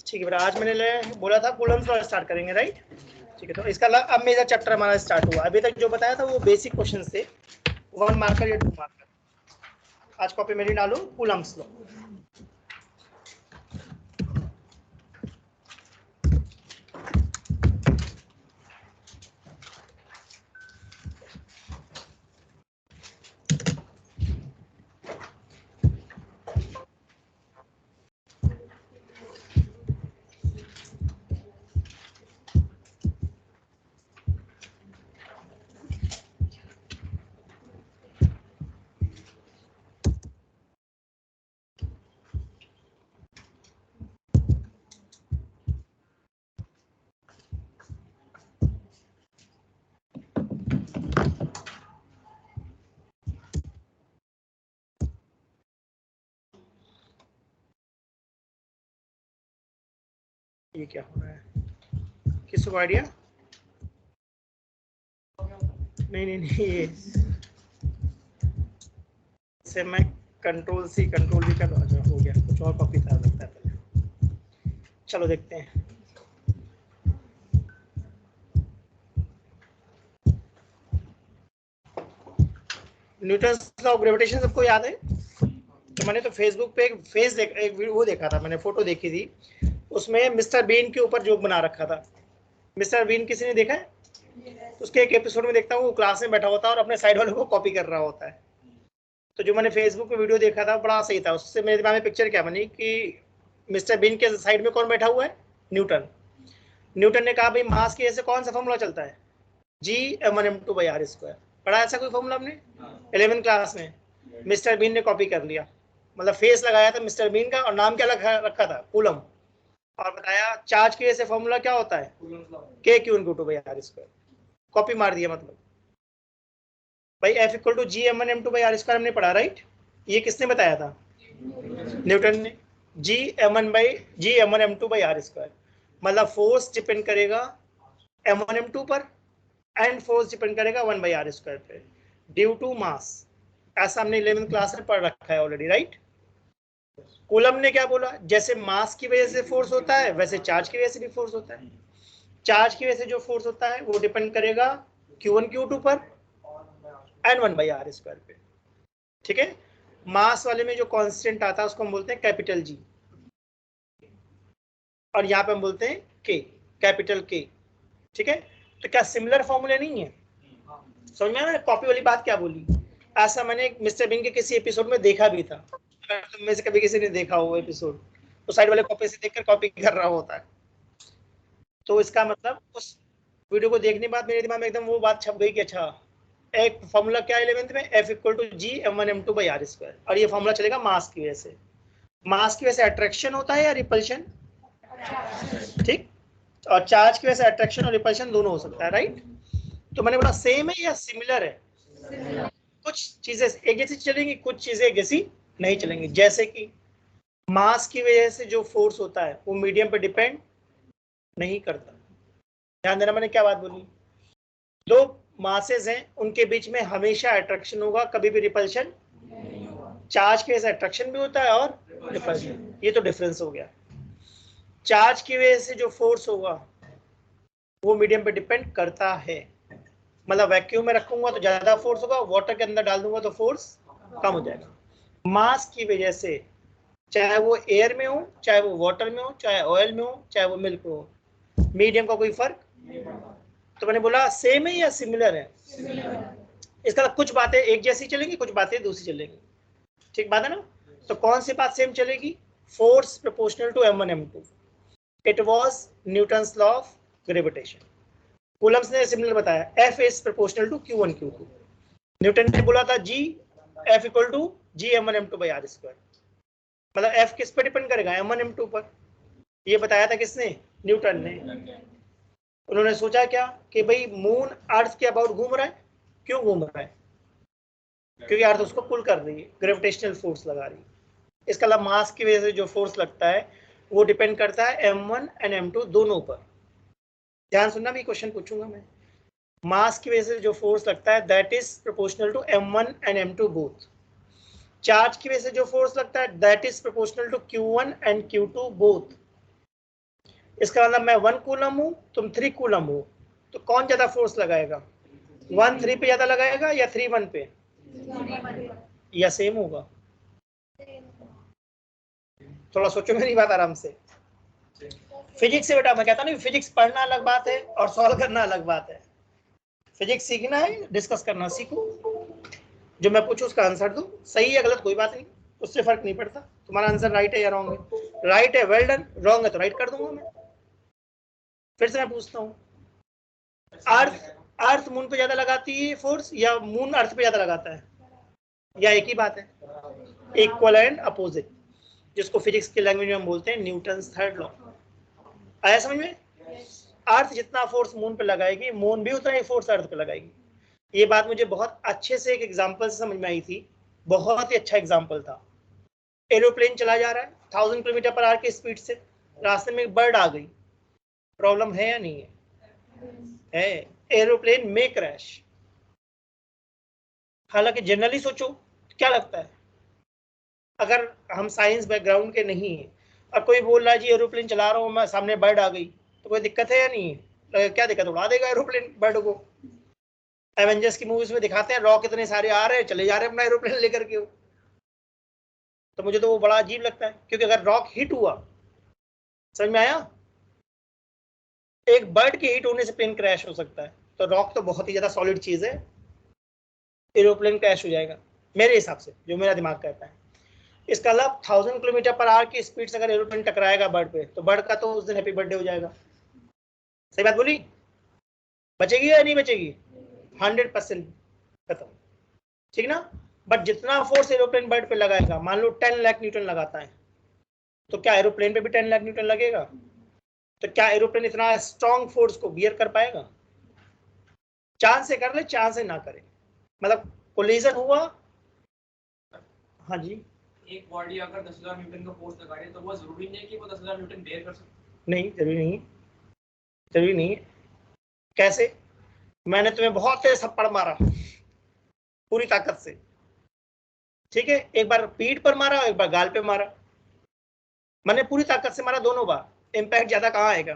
ठीक है बेटा, आज मैंने बोला था कूलम्स लॉ स्टार्ट करेंगे, राइट? ठीक है, तो इसका अब मेरा चैप्टर हमारा स्टार्ट हुआ। अभी तक जो बताया था वो बेसिक क्वेश्चन थे, 1 मार्कर या 2 मार्कर। आज कॉपी मेरी डालो कूलम्स लॉ। ये क्या हो रहा है, किसी को आइडिया? नहीं, ये से मैं कंट्रोल सी कंट्रोल भी कर रहा हो गया, कुछ और कॉपी था लगता है पहले। चलो देखते हैं। न्यूटन्स लॉ ऑफ ग्रेविटेशन सबको याद है? तो मैंने तो फेसबुक पे एक वो देखा था, मैंने फोटो देखी थी, उसमें मिस्टर बीन के ऊपर जोक बना रखा था। मिस्टर बीन किसी ने देखा है? तो उसके एक एपिसोड में देखता हूँ वो क्लास में बैठा होता है और अपने साइड वालों को कॉपी कर रहा होता है। तो जो मैंने फेसबुक पे वीडियो देखा था बड़ा सही था, उससे मेरे दिमाग में पिक्चर क्या बनी कि मिस्टर बीन के साइड में कौन बैठा हुआ है? न्यूटन। न्यूटन ने कहा भाई मास की वजह से कौन सा फॉर्मूला चलता है? G(m1m2/r²). पढ़ा ऐसा कोई फॉर्मूला हमने 11th क्लास में? मिस्टर बीन ने कॉपी कर लिया, मतलब फेस लगाया था मिस्टर बीन का और नाम क्या रखा था? कूलम। और बताया चार्ज की वजह से फॉर्मूला क्या होता है? K(q)(2)/r²। कॉपी मार दिया मतलब भाई F=G(m1m2/r²) हमने पढ़ा, राइट? ये किसने बताया था? न्यूटन ने। G(m1m2/r²) मतलब फोर्स डिपेंड करेगा m1m2 पर एंड फोर्स डिपेंड करेगा 1/r² पे ड्यू टू मास। ऐसा हमने 11th क्लास में पढ़ रखा है ऑलरेडी, राइट? कूलम ने क्या बोला? जैसे मास की वजह से फोर्स होता है वैसे चार्ज की वजह से भी फोर्स होता है। चार्ज की वजह से जो फोर्स होता है वो डिपेंड करेगा Q1 Q2 पर एंड 1/r² पे। ठीक है, मास वाले में जो कांस्टेंट आता है उसको हम बोलते हैं कैपिटल जी, और यहाँ पे हम बोलते हैं के, कैपिटल के। ठीक है, तो क्या सिमिलर फॉर्मूले नहीं है? समझ में आया कॉपी वाली बात क्या बोली? ऐसा मैंने मिस्टर बीन के किसी एपिसोड में देखा भी था। अगर तुम में से कभी किसी ने देखा हो एपिसोड, तो साइड वाले कॉपी से देखकर कॉपी कर रहा होता है। तो इसका मतलब उस वीडियो को देखने के बाद मेरे दिमाग में एकदम वो बात छप गई कि अच्छा एक फॉर्मूला क्या 11th में F=G(m1m2/r²), और ये फॉर्मूला चलेगा मास की वजह से। मास की वजह से अट्रैक्शन होता है या रिपल्शन? ठीक, और चार्ज की वजह से अट्रैक्शन और रिपल्शन दोनों हो सकता है, राइट? तो मैंने बोला सेम है या सिमिलर है? कुछ चीजें एक जैसी चलेंगी, कुछ चीजें एक जैसी नहीं चलेंगी। जैसे कि मास की वजह से जो फोर्स होता है वो मीडियम पे डिपेंड नहीं करता। ध्यान देना मैंने क्या बात बोली। दो मासेस हैं, उनके बीच में हमेशा अट्रैक्शन होगा, कभी भी रिपल्शन। चार्ज की वजह से अट्रैक्शन भी होता है और रिपल्शन, ये तो डिफरेंस हो गया। चार्ज की वजह से जो फोर्स होगा वो मीडियम पे डिपेंड करता है, मतलब वैक्यूम में रखूंगा तो ज्यादा फोर्स होगा, वाटर के अंदर डाल दूंगा तो फोर्स कम हो जाएगा। मास की वजह से चाहे वो एयर में हो, चाहे वो वाटर में हो, चाहे ऑयल में हो, चाहे वो मिल्क में हो, मीडियम का कोई फर्क। तो मैंने बोला सेम है या सिमिलर है? इसका कुछ बातें एक जैसी चलेंगी, कुछ बातें दूसरी चलेंगी। ठीक बात है ना? तो कौन सी बात सेम चलेगी? Force proportional to m1m2। It was Newton's law of gravitation. Coulomb's ने सिमिलर बताया, F is proportional to Q1 Q2। Newton ने बोला था G F=G(m1m2/r²), मतलब F किस पे डिपेंड करेगा? m1m2 पर। ये बताया था किसने? न्यूटन ने। उन्होंने सोचा क्या कि भाई मून अर्थ के अबाउट घूम रहा है। क्यों घूम रहा है? क्योंकि अर्थ उसको पुल कर रही है, ग्रेविटेशनल फोर्स लगा रही है। इसका मतलब मास की वजह से जो फोर्स लगता है वो डिपेंड करता है m1 एंड m2 दोनों पर। ध्यान सुनना, भी क्वेश्चन पूछूंगा मैं। मास की वजह से जो फोर्स लगता है that is proportional to m1 and m2 both. Charge की वजह से जो फोर्स लगता है that is proportional to Q1 and Q2 both. इसका मतलब मैं 1 कूलम हूँ, तुम 3 कूलम हो, तो कौन ज्यादा फोर्स लगाएगा? 1 3 पे ज्यादा लगाएगा या 3 1 पे, या सेम होगा? थोड़ा सोचो मेरी बात आराम से। फिजिक्स से बेटा मैं कहता नहीं, फिजिक्स पढ़ना अलग बात है और सॉल्व करना अलग बात है। फिजिक्स सीखना है, डिस्कस करना सीखो, जो मैं पूछूं उसका आंसर दो, सही है गलत कोई बात नहीं, उससे फर्क नहीं पड़ता तुम्हारा आंसर राइट है या रॉन्ग है। राइट है वेल डन, रॉन्ग है तो राइट कर दूंगा मैं। फिर से मैं पूछता हूँ, अर्थ मून पे ज्यादा लगाती है फोर्स या मून अर्थ पे ज्यादा लगाता है, या एक ही बात है? इक्वल एंड अपोजिट, जिसको फिजिक्स की लैंग्वेज में हम बोलते हैं न्यूटन्स थर्ड लॉ। आया समझ में? अर्थ जितना फोर्स मून पे लगाएगी, मून भी उतना ही फोर्स अर्थ पे लगाएगी। ये बात मुझे बहुत अच्छे से एक एग्जांपल से समझ में आई थी, बहुत ही अच्छा एग्जांपल था। एरोप्लेन चला जा रहा है 1000 किलोमीटर पर आवर की स्पीड से, रास्ते में एक बर्ड आ गई, प्रॉब्लम है या नहीं है? है, एरोप्लेन में क्रैश। हालांकि जनरली सोचो क्या लगता है, अगर हम साइंस बैकग्राउंड के नहीं है और कोई बोल रहा है जी एरोप्लेन चला रहा हूँ मैं, सामने बर्ड आ गई, तो कोई दिक्कत है या नहीं है? क्या दिक्कत, उड़ा देगा एरोप्लेन बर्ड को। एवेंजर्स की मूवीज में दिखाते हैं रॉक इतने सारे आ रहे हैं, चले जा रहे हैं अपना एरोप्लेन लेकर के। तो मुझे तो वो बड़ा अजीब लगता है, क्योंकि अगर रॉक हिट हुआ, समझ में आया, एक बर्ड के हिट होने से प्लेन क्रैश हो सकता है, तो रॉक तो बहुत ही ज्यादा सॉलिड चीज है, एरोप्लेन क्रैश हो जाएगा मेरे हिसाब से, जो मेरा दिमाग कहता है। इसका मतलब 1000 किलोमीटर पर आवर की स्पीड से अगर एरोप्लेन टकराएगा बर्ड पे, तो बर्ड का तो उस दिन हैप्पी बर्थडे हो जाएगा। सही बात बोली? बचेगी या नहीं बचेगी? 100% खत्म, ठीक ना? बट जितना फोर्स एरोप्लेन बर्ड पे लगाएगा, मान लो 10 लाख न्यूटन लगाता है, तो क्या एरोप्लेन पे भी 10 लाख न्यूटन लगेगा? तो क्या एरोप्लेन इतना स्ट्रॉन्ग फोर्स को बियर कर पाएगा? चांस से कर ले, चांस से ना करे, मतलब कोलिजन हुआ। हाँ जी, एक बॉडी अगर 10,000 न्यूटन का फोर्स लगा रही है, तो वो जरूरी नहीं है कि वो 10,000 न्यूटन बेयर कर सकते? नहीं, जरूरी नहीं, जरूरी नहीं। कैसे? मैंने तुम्हें बहुत तेज थप्पड़ मारा पूरी ताकत से, ठीक है, एक बार पीठ पर मारा, एक बार गाल पे मारा, मैंने पूरी ताकत से मारा दोनों बार, इम्पैक्ट ज्यादा कहाँ आएगा?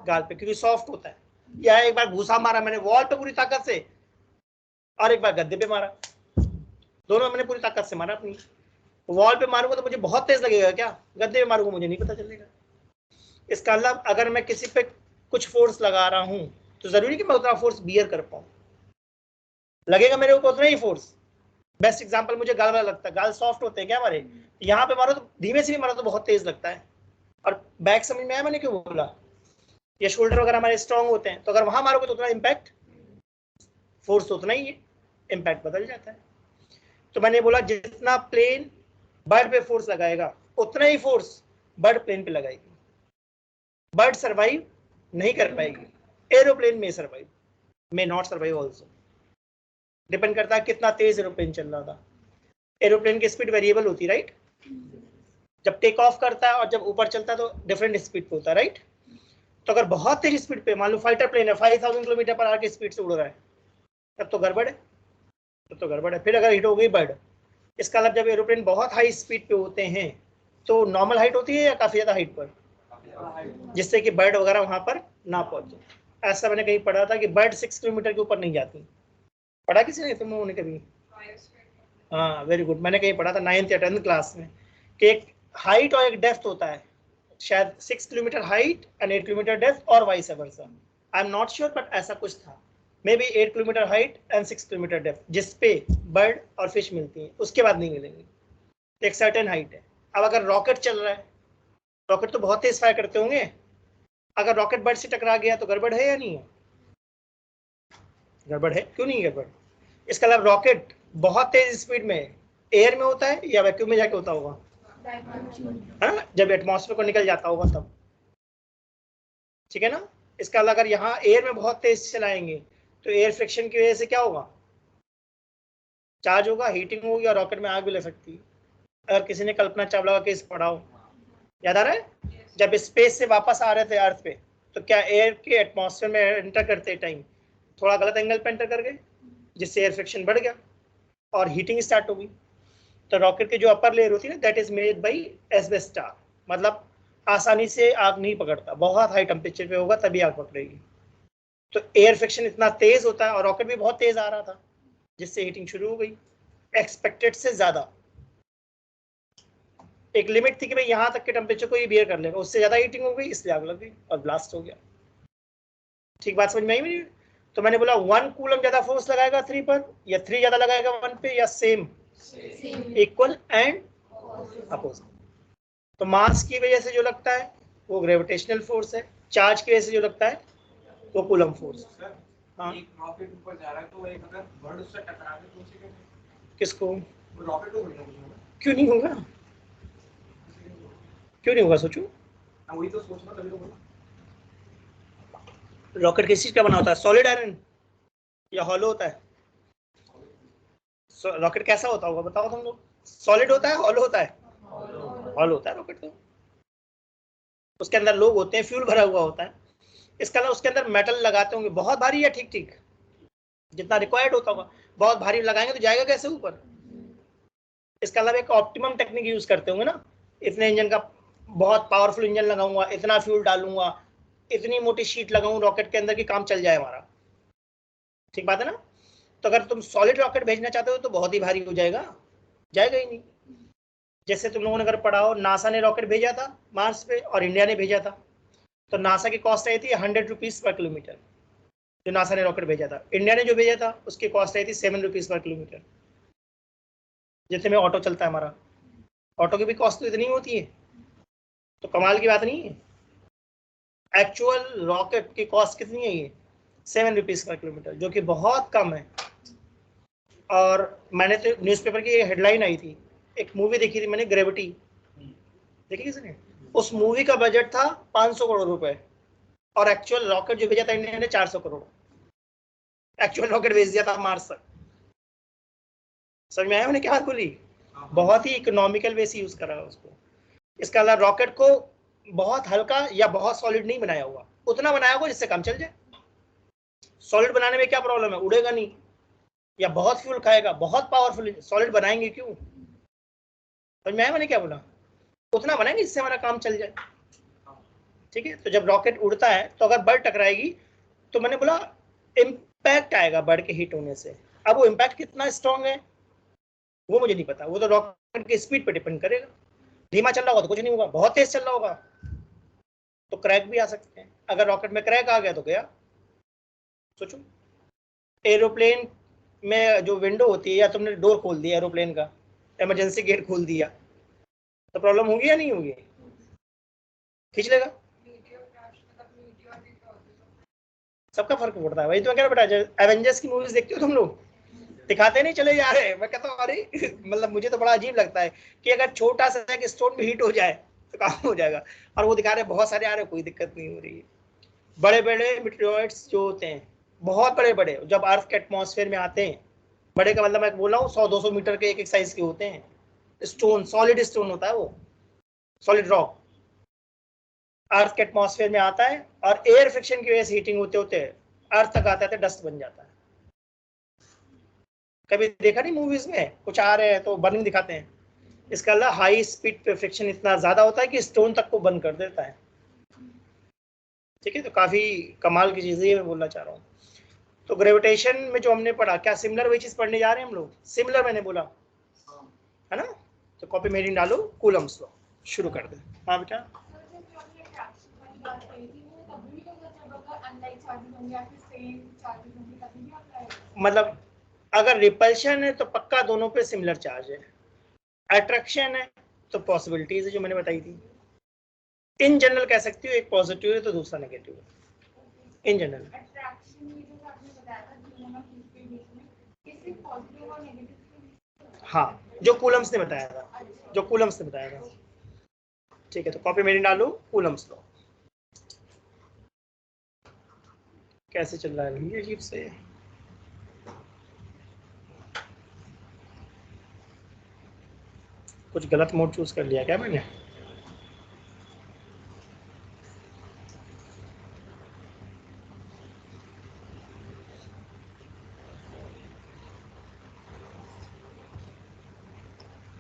गाल पे, क्योंकि सॉफ्ट होता है। या एक बार घूसा मारा मैंने वॉल पे पूरी ताकत से, और एक बार गद्दे पे मारा, दोनों मैंने पूरी ताकत से मारा अपनी। वॉल पे मारूंगा तो मुझे बहुत तेज लगेगा क्या, गद्दे पे मारूंगा मुझे नहीं पता चलेगा। इसका मतलब अगर मैं किसी पे कुछ फोर्स लगा रहा हूं, तो जरूरी कि मैं उतना फोर्स बियर कर पाऊं, लगेगा मेरे ऊपर उतना ही फोर्स। बेस्ट एग्जांपल मुझे गाल वाला लगता है, गाल सॉफ्ट होते हैं क्या हमारे, यहाँ पे मारो तो धीमे से भी मारो तो बहुत तेज लगता है। और बैक समझ में आया मैंने क्यों बोला? ये शोल्डर वगैरह हमारे स्ट्रॉन्ग होते हैं, तो अगर वहां मारोगे तो उतना इम्पैक्ट, फोर्स उतना ही है, इम्पैक्ट बदल जाता है। तो मैंने बोला जितना प्लेन बर्ड पे फोर्स लगाएगा, उतना ही फोर्स बर्ड प्लेन पे लगाएगी। बर्ड सर्वाइव नहीं कर पाएगी, एरोप्लेन में survive, may not survive also. Depend करता है कितना तेज एरोप्लेन चल रहा था। एरोप्लेन की स्पीड वेरिएबल होती है, राइट? जब टेक ऑफ करता है और जब ऊपर चलता है तो डिफरेंट स्पीड पे होता है, राइट? तो अगर बहुत तेज स्पीड पे, मान लो फाइटर प्लेन है 5000 किलोमीटर पर आवर की स्पीड से उड़ रहा है, तब तो गड़बड़ है, तब तो गड़बड़ है। फिर अगर हिट हो गई बर्ड, इसका मतलब जब एरोप्लेन बहुत हाई स्पीड पे होते हैं, तो नॉर्मल हाइट होती है या काफी ज्यादा हाइट पर, जिससे कि बर्ड वगैरह वहां पर ना पहुंचे। ऐसा मैंने कहीं पढ़ा था कि बर्ड 6 किलोमीटर के ऊपर नहीं जाती। पढ़ा किसी ने तुम लोगों ने कभी? हाँ, वेरी गुड। मैंने कहीं पढ़ा था 9th या 10th क्लास में कि एक हाइट और एक डेप्थ होता है, शायद 6 kilometre height and 8 kilometre depth, और vice versa, I am not sure, but ऐसा कुछ था। May be 8 kilometre height and 6 kilometre depth, जिसपे बर्ड और फिश मिलती हैं, उसके बाद नहीं मिलेंगी, एक सर्टेन हाइट है। अब अगर रॉकेट चल रहा है, रॉकेट तो बहुत तेज फायर करते होंगे, अगर रॉकेट बर्ड से टकरा गया तो गड़बड़ है या नहीं है? गड़बड़ है, क्यों नहीं गड़बड़? इसका मतलब रॉकेट बहुत तेज स्पीड में एयर में होता है या वैक्यूम में जाके होता होगा, है ना, जब एटमॉस्फेयर को निकल जाता होगा तब, ठीक है ना? इसका मतलब अगर यहाँ एयर में बहुत तेज चलाएंगे तो एयर फ्रिक्शन की वजह से क्या होगा, चार्ज होगा, हीटिंग होगी, और रॉकेट में आग भी लग सकती है। अगर किसी ने कल्पना चावला का केस पढ़ा हो, याद आ रहा है? जब स्पेस से वापस आ रहे थे अर्थ पे, तो क्या एयर के एटमॉस्फेयर में एंटर करते टाइम थोड़ा गलत एंगल पे एंटर कर गए, जिससे एयर फ्रिक्शन बढ़ गया और हीटिंग स्टार्ट हो गई। तो रॉकेट की जो अपर लेयर होती है ना, that is made by asbestos, मतलब आसानी से आग नहीं पकड़ता, बहुत हाई टेम्परेचर पे होगा तभी आग पकड़ेगी। तो एयर फ्रिक्शन इतना तेज होता है और रॉकेट भी बहुत तेज आ रहा था जिससे हीटिंग शुरू हो गई एक्सपेक्टेड से ज्यादा। एक लिमिट थी कि भाई यहाँ तक के टेम्परेचर को ये बियर कर लेगा, उससे ज्यादा हीटिंग हो गई इसलिए आग लग गई और ब्लास्ट हो गया। ठीक बात समझ में आई मेरी? तो मैंने बोला 1 कूलम ज्यादा फोर्स लगाएगा 3 पर या 3 ज्यादा लगाएगा 1 पे या सेम, इक्वल एंड अपोजिट। तो मास की वजह से जो लगता है वो ग्रेविटेशनल फोर्स है, चार्ज की वजह से जो लगता है वो कूलम फोर्स। हाँ, एक रॉकेट ऊपर जा रहा है तो एक अगर बर्ड उससे टकरा के तो उसे क्या किसको? रॉकेट को उड़ना होगा। क्यों नहीं होगा? क्यों नहीं होगा? सोचो। वही तो सोच रहा तभी तो बोला। रॉकेट किस चीज का बना होता है? सॉलिड आयरन या हॉलो होता है? रॉकेट कैसा होता होगा बताओ तुम लोग? सॉलिड होता है हॉलो होता है? हॉलो होता है रॉकेट। तो उसके अंदर लोग होते हैं, फ्यूल भरा हुआ होता है। इसके अलावा उसके अंदर मेटल लगाते होंगे बहुत भारी या ठीक ठीक जितना रिक्वायर्ड होता होगा। बहुत भारी लगाएंगे तो जाएगा कैसे ऊपर? इसके अलावा एक ऑप्टिमम टेक्निक यूज करते होंगे ना, इतने इंजन का बहुत पावरफुल इंजन लगाऊंगा, इतना फ्यूल डालूंगा, इतनी मोटी शीट लगाऊंगा रॉकेट के अंदर की काम चल जाए हमारा। ठीक बात है ना? तो अगर तुम सॉलिड रॉकेट भेजना चाहते हो तो बहुत ही भारी हो जाएगा, जाएगा ही नहीं। जैसे तुम लोगों ने अगर पढ़ा हो, नासा ने रॉकेट भेजा था मार्स पे और इंडिया ने भेजा था, तो नासा की कॉस्ट आई थी 100 रुपीज पर किलोमीटर। जो नासा ने रॉकेट भेजा था, इंडिया ने जो भेजा था उसकी कॉस्ट आई थी 7 रुपीज पर किलोमीटर। जैसे में ऑटो चलता है हमारा, ऑटो की भी कॉस्ट तो इतनी होती है, तो कमाल की बात नहीं है। एक्चुअल रॉकेट की कॉस्ट कितनी है? ये 7 रुपीज पर किलोमीटर, जो कि बहुत कम है। और मैंने तो न्यूज़पेपर की हेडलाइन आई थी, एक मूवी देखी थी मैंने, ग्रेविटी, देखी किसने? उस मूवी का बजट था 500 करोड़ रुपए और एक्चुअल रॉकेट जो भेजा था इंडिया ने 400 करोड़। एक्चुअल रॉकेट भेज दिया था मार्स तक। समझ में आया मैंने क्या बात बोली? बहुत ही इकोनॉमिकल वे से यूज करा है उसको। इसका अलावा रॉकेट को बहुत हल्का या बहुत सॉलिड नहीं बनाया हुआ, उतना बनाया हुआ जिससे काम चल जाए। सॉलिड बनाने में क्या प्रॉब्लम है? उड़ेगा नहीं या बहुत फ्यूल खाएगा, बहुत पावरफुल। सॉलिड बनाएंगे क्यों? समझ में आया मैंने क्या बोला? उतना बनाएंगे जिससे हमारा काम चल जाए। ठीक है, तो जब रॉकेट उड़ता है तो अगर बर्ड टकराएगी तो मैंने बोला इम्पैक्ट आएगा बर्ड के हिट होने से। अब वो इम्पैक्ट कितना स्ट्रॉन्ग है वो मुझे नहीं पता, वो तो रॉकेट की स्पीड पे डिपेंड करेगा। धीमा चल रहा होगा तो कुछ नहीं होगा, बहुत तेज चल रहा होगा तो क्रैक भी आ सकते हैं। अगर रॉकेट में क्रैक आ गया तो गया। सोचो, एरोप्लेन में जो विंडो होती है या तुमने डोर खोल दिया एरोप्लेन का, इमरजेंसी गेट खोल दिया, तो प्रॉब्लम होगी या नहीं होगी? खींच लेगा। सबका फर्क पड़ता है। वही तो क्या बेटा, एवेंजर्स की मूवीज देखते हो तुम लोग, दिखाते नहीं चले जा रहे। मैं कहता हूँ अरे मतलब मुझे तो बड़ा अजीब लगता है कि अगर छोटा सा एक स्टोन भी हीट हो जाए तो काम हो जाएगा, और वो दिखा रहे बहुत सारे आ रहे, कोई दिक्कत नहीं हो रही है। बड़े बड़े मीटेओराइट्स जो होते हैं, बहुत बड़े बड़े, जब अर्थ के एटमॉस्फेयर में आते हैं, बड़े का मतलब मैं बोल रहा हूँ 100-200 मीटर के एक एक साइज के होते हैं। स्टोन, सॉलिड स्टोन होता है वो, सॉलिड रॉक, अर्थ के एटमॉस्फेयर में आता है और एयर फ्रिक्शन की वजह से हीटिंग होते होते अर्थ तक आता है तो डस्ट बन जाता है। कभी देखा नहीं मूवीज में कुछ आ रहे हैं तो बर्निंग दिखाते हैं? इसका अलावा हाई स्पीड पे फ्रिक्शन इतना ज्यादा होता है कि स्टोन तक को बंद कर देता है। ठीक है, तो काफी कमाल की चीज है, मैं बोलना चाह रहा हूँ। तो ग्रेविटेशन में जो हमने पढ़ा, क्या सिमिलर वही चीज पढ़ने जा रहे हैं हम लोग? सिमिलर मैंने बोला है ना? तो कॉपी मेरी डालो, कूलम्स लॉ शुरू कर दे। हाँ बेटा, मतलब अगर रिपल्शन है तो पक्का दोनों पे सिमिलर चार्ज है, अट्रैक्शन है तो पॉसिबिलिटीज है जो मैंने बताई थी। इन जनरल कह सकती हो एक पॉजिटिव है तो दूसरा नेगेटिव है। इन जनरल हाँ, जो कूलम्स ने बताया था, जो कूलम्स ने बताया था। ठीक है, तो कॉपी मेरी डालो, कूलम्स लॉ कैसे चल रहा है भैया अजीब से। कुछ गलत मोड चूज कर लिया क्या मैंने?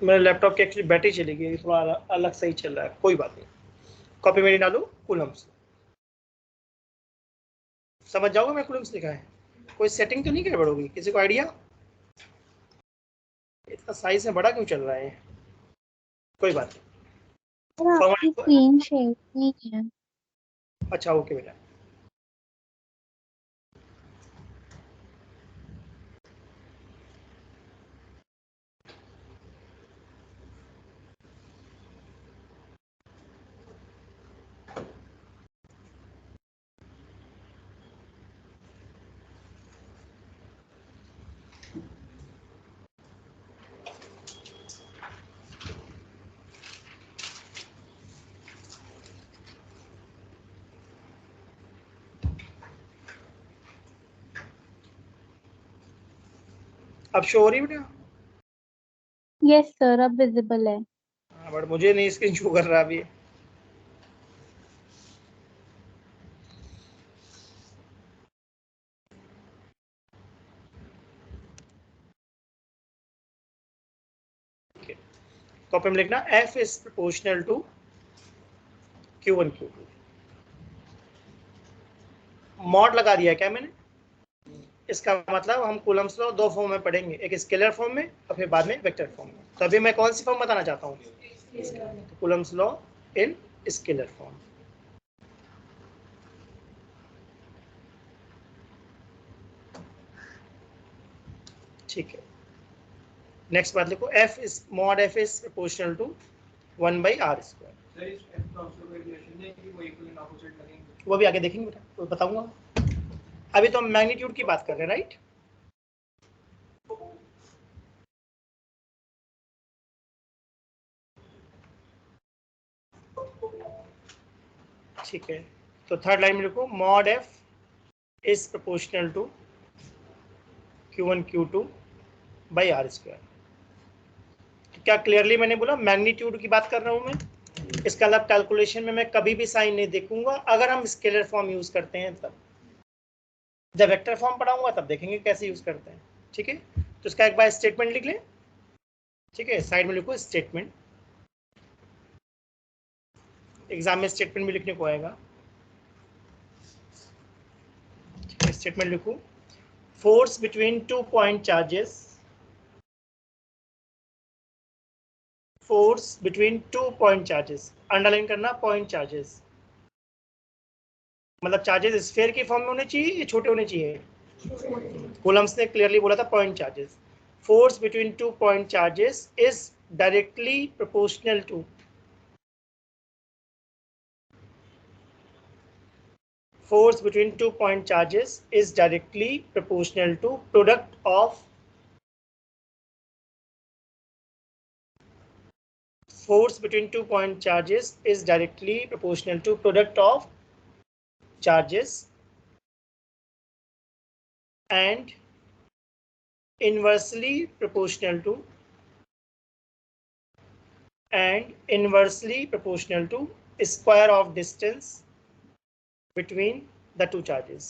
मेरे लैपटॉप की एक्चुअली बैटरी चली गई, थोड़ा अलग सही चल रहा है, कोई बात नहीं। कॉपी में डालो कूलम्स, समझ जाओगे मैं कूलम्स लिखा है, कोई सेटिंग तो नहीं गड़बड़ होगी, किसी को आइडिया? इतना साइज में बड़ा क्यों चल रहा है? कोई बात नहीं, आपकी स्क्रीन शेयर नहीं है। अच्छा ओके बेटा। अब शो हो रही है बेटा? यस सर, अब विजिबल है। हाँ बट मुझे नहीं स्क्रीन शो कर रहा अभी। कॉपी में लिखना F is proportional to Q1 Q2। Mod लगा दिया क्या मैंने? इसका मतलब हम कूलम्स लॉ दो फॉर्म में पढ़ेंगे, एक स्केलर फॉर्म में और फिर बाद में वेक्टर फॉर्म में। तो अभी मैं कौन सी फॉर्म बताना चाहता हूँ? Coulomb's law in scalar form. ठीक है, नेक्स्ट बात लिखो, F is mod F is proportional to 1/r²। वो भी आगे देखेंगे बेटा, वो बताऊंगा। अभी तो हम मैग्नीट्यूड की बात कर रहे हैं, राइट? ठीक है, तो थर्ड लाइन में लिखो mod F is proportional to Q1 Q2 by r²। क्या क्लियरली मैंने बोला मैग्नीट्यूड की बात कर रहा हूं मैं? इसका मतलब कैलकुलेशन में मैं कभी भी साइन नहीं देखूंगा अगर हम स्केलर फॉर्म यूज करते हैं तब। जब वेक्टर फॉर्म पढ़ाऊंगा तब देखेंगे कैसे यूज करते हैं। ठीक है, तो इसका एक बार स्टेटमेंट लिख लें। ठीक है, साइड में लिखो स्टेटमेंट, एग्जाम में स्टेटमेंट भी लिखने को आएगा। ठीक है, स्टेटमेंट लिखो, force between 2 point charges, force between 2 point charges, underline करना पॉइंट चार्जेस, मतलब चार्जेस स्फीयर की फॉर्म में होने चाहिए या छोटे होने चाहिए? कूलम्स ने क्लियरली बोला था point charges. Force between 2 point charges is directly proportional to, force between 2 point charges is directly proportional to product of force between 2 point charges is directly proportional to product of charges and inversely proportional to square of distance between the two charges.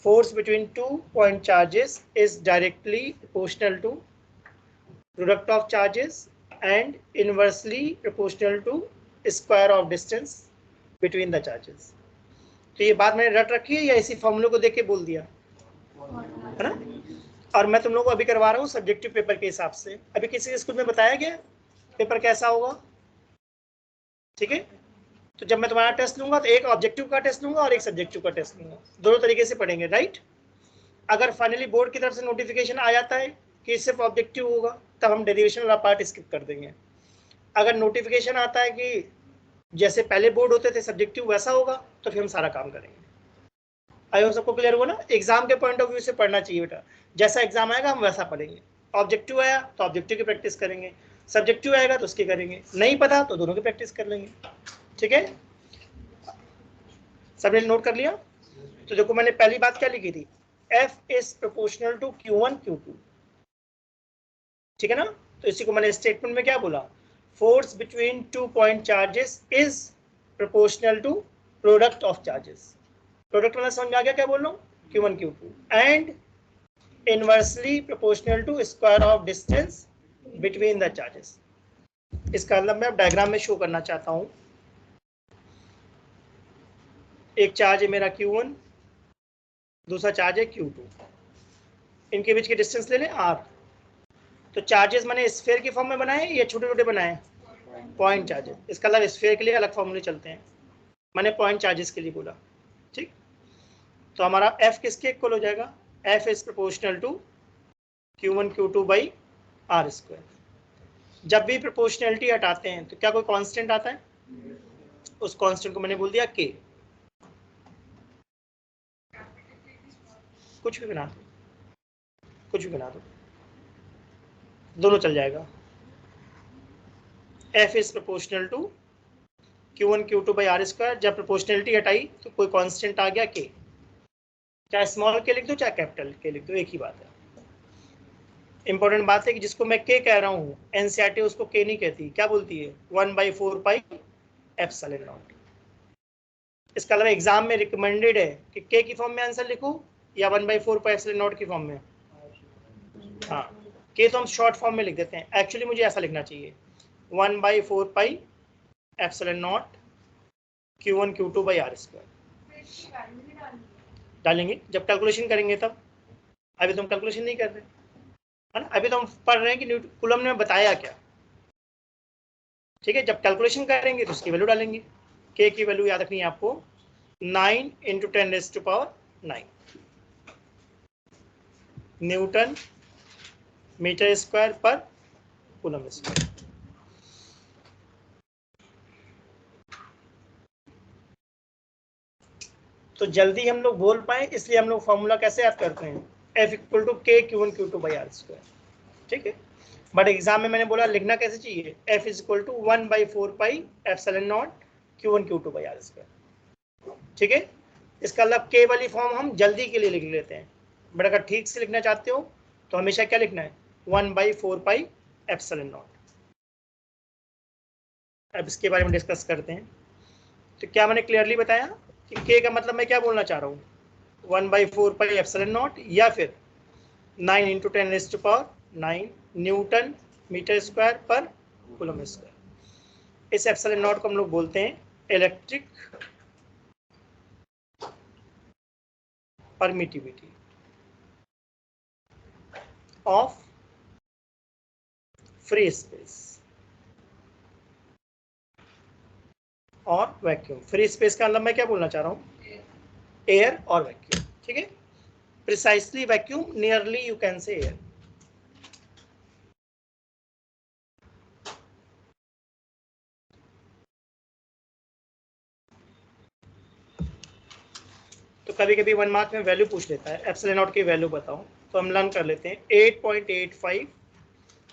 Force between 2 point charges is directly proportional to product of charges and inversely proportional to square of distance between the charges. तो ये बात मैंने रट रखी है या इसी फॉर्मूले को देख के बोल दिया है ना? और मैं तुम लोगों को अभी करवा रहा हूँ सब्जेक्टिव पेपर के हिसाब से। अभी किसी स्कूल में बताया गया पेपर कैसा होगा? ठीक है, तो जब मैं तुम्हारा टेस्ट लूंगा तो एक ऑब्जेक्टिव का टेस्ट लूंगा और एक सब्जेक्टिव का टेस्ट लूंगा, दोनों तरीके से पढ़ेंगे, राइट? अगर फाइनली बोर्ड की तरफ से नोटिफिकेशन आ जाता है कि सिर्फ ऑब्जेक्टिव होगा तब हम डेरिवेशन वाला पार्ट स्किप कर देंगे। अगर नोटिफिकेशन आता है कि जैसे पहले बोर्ड होते थे सब्जेक्टिव वैसा होगा तो फिर हम सारा काम करेंगे। आई होप सबको क्लियर हुआ ना? एग्जाम के पॉइंट ऑफ व्यू से पढ़ना चाहिए बेटा, जैसा एग्जाम आएगा हम वैसा पढ़ेंगे। ऑब्जेक्टिव आया तो ऑब्जेक्टिव की प्रैक्टिस करेंगे, सब्जेक्टिव आएगा तो उसकी करेंगे, नहीं पता तो दोनों की प्रैक्टिस कर लेंगे। ठीक है, सबने नोट कर लिया? तो देखो मैंने पहली बात क्या लिखी थी, F is proportional to Q1 Q2। ठीक है ना? तो इसी को मैंने स्टेटमेंट में क्या बोला, force between 2 point charges is proportional to product of charges. Product वाला समझ में आ गया क्या बोल रहा हूँ? Q1 Q2 and inversely proportional to square of distance between the charges. इसका मतलब मैं अब डायग्राम में शो करना चाहता हूँ। एक चार्ज है मेरा Q1, दूसरा चार्ज है Q2, इनके बीच की डिस्टेंस ले लें R। तो चार्जेस मैंने स्फीयर की फॉर्म में बनाए या छोटे छोटे बनाए? Point charges. इसका मतलब स्फीयर के लिए अलग फॉर्मूले चलते हैं, मैंने पॉइंट चार्जेस के लिए बोला, ठीक। तो हमारा F किसके इक्वल हो जाएगा? F is proportional to Q1 Q2 by R square. जब भी प्रोपोर्शनलिटी हटाते हैं तो क्या कोई कांस्टेंट आता है? उस कांस्टेंट को मैंने बोल दिया K। कुछ भी बना दो, कुछ भी बना दो, दोनों चल जाएगा। F is proportional to Q1 Q2 by R square. जब प्रोपोर्शनलिटी हटाई तो कोई कांस्टेंट आ गया K। चाहे स्मॉल के लिख दो चाहे कैपिटल के लिख दो, एक ही बात है। इंपॉर्टेंट बात है कि जिसको मैं K कह रहा हूँ एनसीईआरटी उसको K नहीं कहती, क्या बोलती है? 1/4 पाई एप्सिलॉन नॉट। इसका मतलब एग्जाम में रिकमेंडेड है कि K की फॉर्म में आंसर लिखो या 1/4 पाई एप्सिलॉन नॉट की फॉर्म में। हाँ, K तो हम शॉर्ट फॉर्म में लिख देते हैं, एक्चुअली मुझे ऐसा लिखना चाहिए 1/4 pi epsilon naught Q1 Q2 by R square. डालेंगे जब कैलकुलेशन करेंगे तब, अभी तो हम कैलकुलेशन नहीं कर रहे है ना, अभी तो हम पढ़ रहे हैं कि कूलम ने बताया क्या, ठीक है। जब कैलकुलेशन करेंगे तो उसकी वैल्यू डालेंगे। K की वैल्यू याद रखनी है आपको 9 × 10⁹ न्यूटन मीटर स्क्वायर पर कूलम स्क्वायर। तो जल्दी हम लोग बोल पाए इसलिए हम लोग फॉर्मूला कैसे याद करते हैं? F equal to K Q1 Q2 by R square, ठीक है। बट एग्जाम में मैंने बोला लिखना कैसे चाहिए? F is equal to 1/4 pi epsilon naught Q1 Q2 by R square, ठीक है। इसका मतलब K वाली फॉर्म हम जल्दी के लिए लिख लेते हैं, बट अगर ठीक से लिखना चाहते हो तो हमेशा क्या लिखना है? 1/4 पाई एप्सिलॉन नॉट। अब इसके बारे में डिस्कस करते हैं। तो क्या मैंने क्लियरली बताया कि K का मतलब मैं क्या बोलना चाह रहा हूँ? 1/4 पाई एप्सिलॉन नॉट या फिर 9 × 10⁹ न्यूटन मीटर स्क्वायर पर कूलम स्क्वायर। इस एप्सिलॉन नॉट को हम लोग बोलते हैं electric permittivity of free space और वैक्यूम। फ्री स्पेस का मतलब मैं क्या बोलना चाह रहा हूँ? एयर और वैक्यूम, ठीक है। Precisely vacuum, nearly you can say air. तो कभी कभी 1 मार्क में वैल्यू पूछ लेता है, एप्सिलॉन नॉट की वैल्यू बताओ, तो हम लर्न कर लेते हैं 8.85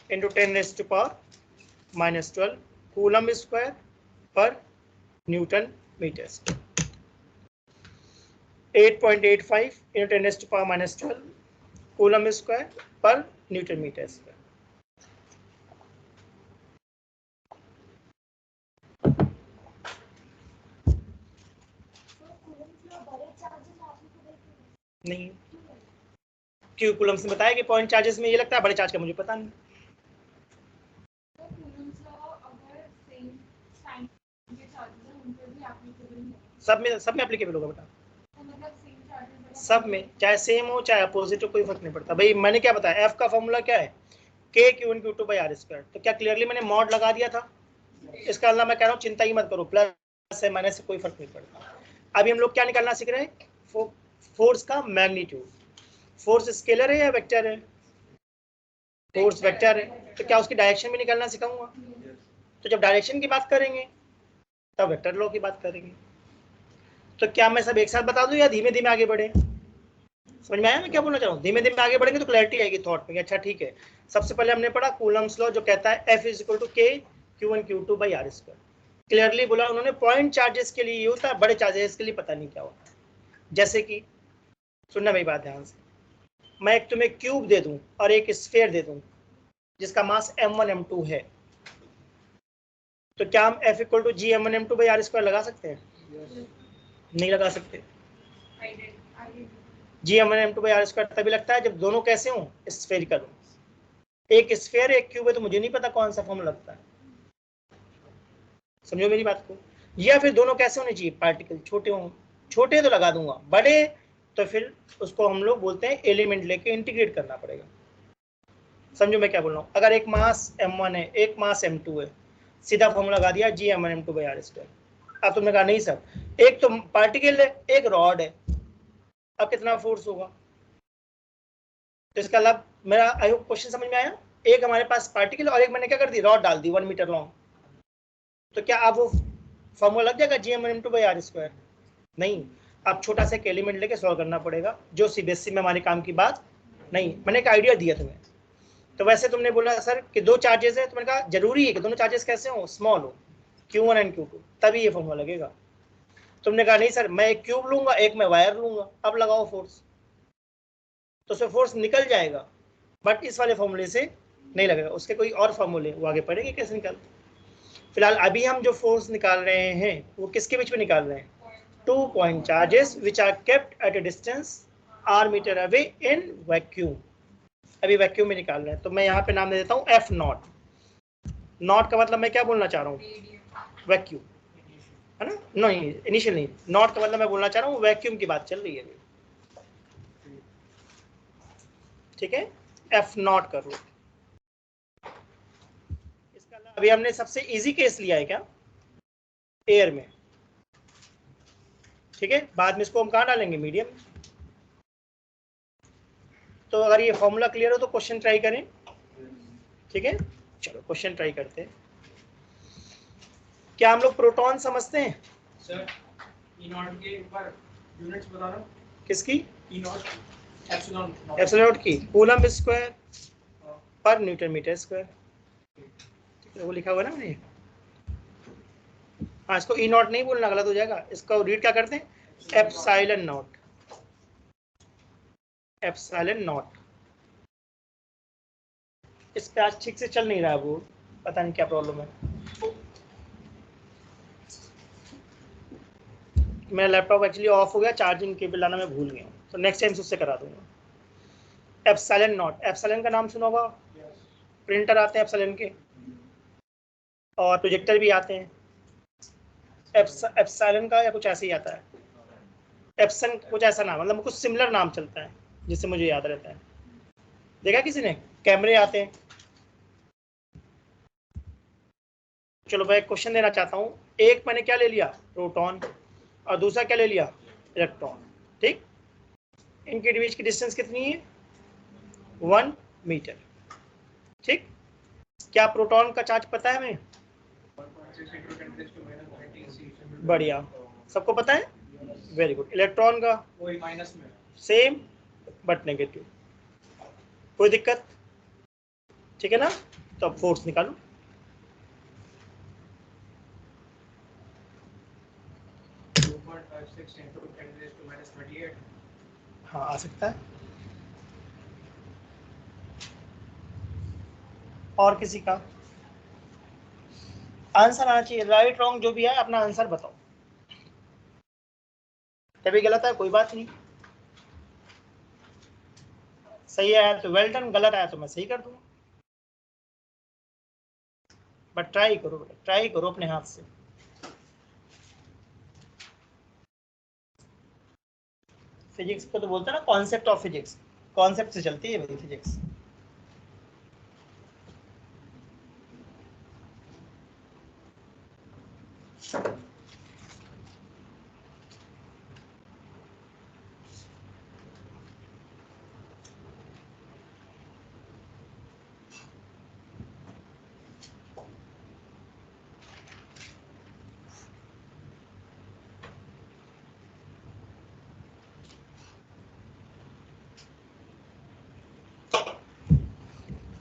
× 10⁻⁻12 कूलम स्क्वायर पर newton metre square. 8.85 × 10⁻⁻12 coulomb square पर न्यूटन मीटर स्क्वायर। नहीं, क्यों? कूलम से बताया कि पॉइंट चार्जेस में ये लगता है, बड़े चार्ज का मुझे पता नहीं। सब में एप्लीकेबल होगा बेटा, सब में, चाहे सेम हो चाहे अपोजिट हो, कोई फर्क नहीं पड़ता। भाई मैंने क्या बताया? F का फॉर्मूला क्या है? K Q1 Q2 by R square. तो क्या क्लियरली मैंने मॉड लगा दिया था? इसका अल्लाह मैं कह रहा हूँ चिंता ही मत करो, प्लस है माइनस से कोई फर्क नहीं पड़ता। अभी हम लोग क्या निकालना सीख रहे हैं? फोर्स का मैग्नीट्यूड। फोर्स स्केलर है या वेक्टर है? फोर्स वेक्टर है, तो क्या उसकी डायरेक्शन भी निकालना सिखाऊंगा? तो जब डायरेक्शन की बात करेंगे तब वेक्टर लॉ की बात करेंगे। तो क्या मैं सब एक साथ बता दूं या धीमे धीमे आगे बढ़े? समझ में आया मैं क्या बोलना चाह रहा हूँ? धीमे धीमे आगे बढ़ेंगे तो क्लैरिटी आएगी थॉट में। अच्छा ठीक है, सबसे पहले हमने पढ़ा कूलम्स लॉ जो कहता है F is equal to K Q1 Q2 by R square. Clearly बोला उन्होंने, पॉइंट चार्जेस के लिए ये होता है, बड़े चार्जेस के लिए पता नहीं क्या होता है। जैसे कि सुनना मेरी बात ध्यान से, मैं एक तुम्हें क्यूब दे दूं और एक स्फीयर दे दूं जिसका मास m1 m2 है, तो क्या हम F इक्वल टू G m1 m2 by R square लगा सकते हैं? नहीं लगा सकते। G m1 m2 by R square तभी लगता है जब दोनों कैसे हों? स्फेरिकल हो। एक स्फीयर एक क्यूब है तो मुझे नहीं पता कौन सा फॉर्म लगता है। समझो मेरी बात को। या फिर दोनों कैसे होने चाहिए, पार्टिकल छोटे हों, छोटे तो लगा दूंगा, बड़े तो फिर उसको हम लोग बोलते हैं एलिमेंट लेके इंटीग्रेट करना पड़ेगा। समझो मैं क्या बोल रहा हूँ। अगर एक मास m1 है, एक मास m2 है, सीधा फॉर्मूला लगा दिया Gm1m2/r²। अब तुमने कहा नहीं सर, एक तो पार्टिकल है, एक रॉड है, अब कितना फोर्स होगा? तो इसका लाभ, मेरा आई होप क्वेश्चन समझ में आया। एक हमारे पास पार्टिकल और एक मैंने क्या कर दी, रॉड डाल दी 1 मीटर लॉन्ग। तो क्या अब वो फॉर्मूला लग जाएगा Gm1m2/r²? नहीं, अब छोटा सा एक एलिमेंट लेके सॉल्व करना पड़ेगा, जो सीबीएसई में हमारे काम की बात नहीं। मैंने एक आइडिया दिया तुम्हें। तो वैसे तुमने बोला सर कि दो चार्जेस है, तो मैंने कहा जरूरी है कि दोनों चार्जेस कैसे हो, स्मॉल हो, Q1 एंड Q2, तभी ये फॉर्मूला लगेगा। तुमने कहा नहीं सर, मैं एक क्यूब लूंगा, एक मैं वायर लूंगा, अब लगाओ फोर्स, तो उसमें फोर्स निकल जाएगा, बट इस वाले फॉर्मूले से नहीं लगेगा, उसके कोई और फॉर्मूले वो आगे पढ़ेंगे कैसे निकालते। फिलहाल अभी हम जो फोर्स निकाल रहे हैं वो किसके बीच में निकाल रहे हैं, 2 point charges which are kept at a distance r meter away in vacuum। अभी वैक्यूम में निकाल रहे हैं, तो मैं यहाँ पे नाम दे देता हूँ F नॉट। नॉट का मतलब मैं क्या बोलना चाह रहा हूँ, वैक्यूम, है ना? नहीं, इनिशियल नहीं, नॉट का मतलब मैं बोलना चाह रहा हूँ वैक्यूम की बात चल रही है, ठीक है? F नॉट कर लो। इसका अभी हमने सबसे इजी केस लिया है क्या, एयर में, ठीक है? बाद में इसको हम कहाँ डालेंगे, मीडियम। तो अगर ये फॉर्मूला क्लियर हो तो क्वेश्चन ट्राई करें, ठीक है? चलो क्वेश्चन ट्राई करते हैं। क्या हम लोग प्रोटॉन समझते हैं? सर ई नॉट के ऊपर यूनिट्स बता रहा हूं। किसकी? ई नॉट एप्सिलॉन एप्सिलॉन की कूलम्ब स्क्वायर पर न्यूटन मीटर स्क्वायर, वो लिखा हुआ है ना मैंने। हाँ, इसको ई नॉट नहीं बोलना, गलत हो जाएगा। इसको रीड क्या करते हैं, एप्सिलॉन नॉट, एप्सिलॉन नॉट। इस पे आज ठीक से चल नहीं रहा है वो, पता नहीं क्या प्रॉब्लम है। मेरा लैपटॉप एक्चुअली ऑफ हो गया, चार्जिंग केबल लाना मैं भूल गया, तो नेक्स्ट टाइम उससे करा दूंगा। एप्सिलॉन नॉट, एप्सिलॉन का नाम सुना होगा, प्रिंटर आते हैं एप्सिलॉन के, और प्रोजेक्टर भी आते हैं। एप्सिलॉन का या कुछ ऐसे ही आता है, एप्सन कुछ ऐसा नाम, मतलब कुछ सिमिलर नाम चलता है जिससे मुझे याद रहता है। देखा किसी ने, कैमरे आते हैं। चलो मैं एक क्वेश्चन देना चाहता हूँ। एक मैंने क्या ले लिया, प्रोटॉन, और दूसरा क्या ले लिया, इलेक्ट्रॉन, ठीक? इनके बीच की डिस्टेंस कितनी है, 1 मीटर, ठीक? क्या प्रोटॉन का चार्ज पता है हमें? बढ़िया, सबको पता है, वेरी गुड। इलेक्ट्रॉन का वही माइनस में, सेम बट नेगेटिव, कोई दिक्कत, ठीक है ना? तो अब फोर्स निकालो। हाँ, आ सकता है। और किसी का आंसर आना चाहिए, राइट रॉन्ग जो भी है अपना आंसर बताओ। तभी गलत है कोई बात नहीं, सही आया तो वेल डन, गलत आया तो मैं सही कर दूंगा, बट ट्राई करो, ट्राई करो अपने हाथ से। फिजिक्स को तो बोलते हैं ना कॉन्सेप्ट ऑफ फिजिक्स, कॉन्सेप्ट से चलती है भाई फिजिक्स।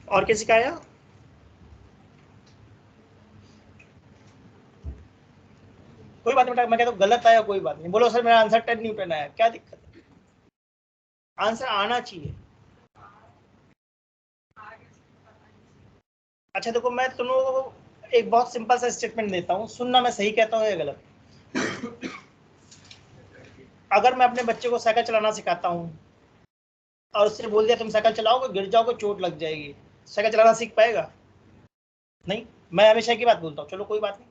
और किसी का आया? कोई बात नहीं, मैं कहता हूँ गलत आया कोई बात नहीं, बोलो सर मेरा आंसर 10 न्यूटन आया, क्या दिक्कत है? आंसर आना चाहिए। अच्छा देखो, मैं तुम लोगों को एक बहुत सिंपल सा स्टेटमेंट देता हूँ, सुनना मैं सही कहता हूँ या गलत। अगर मैं अपने बच्चे को साइकिल चलाना सिखाता हूँ और उससे बोल दिया तुम साइकिल चलाओगे, गिर जाओगे, चोट लग जाएगी, साइकिल चलाना सीख पाएगा? नहीं। मैं हमेशा की बात बोलता हूँ, चलो कोई बात नहीं,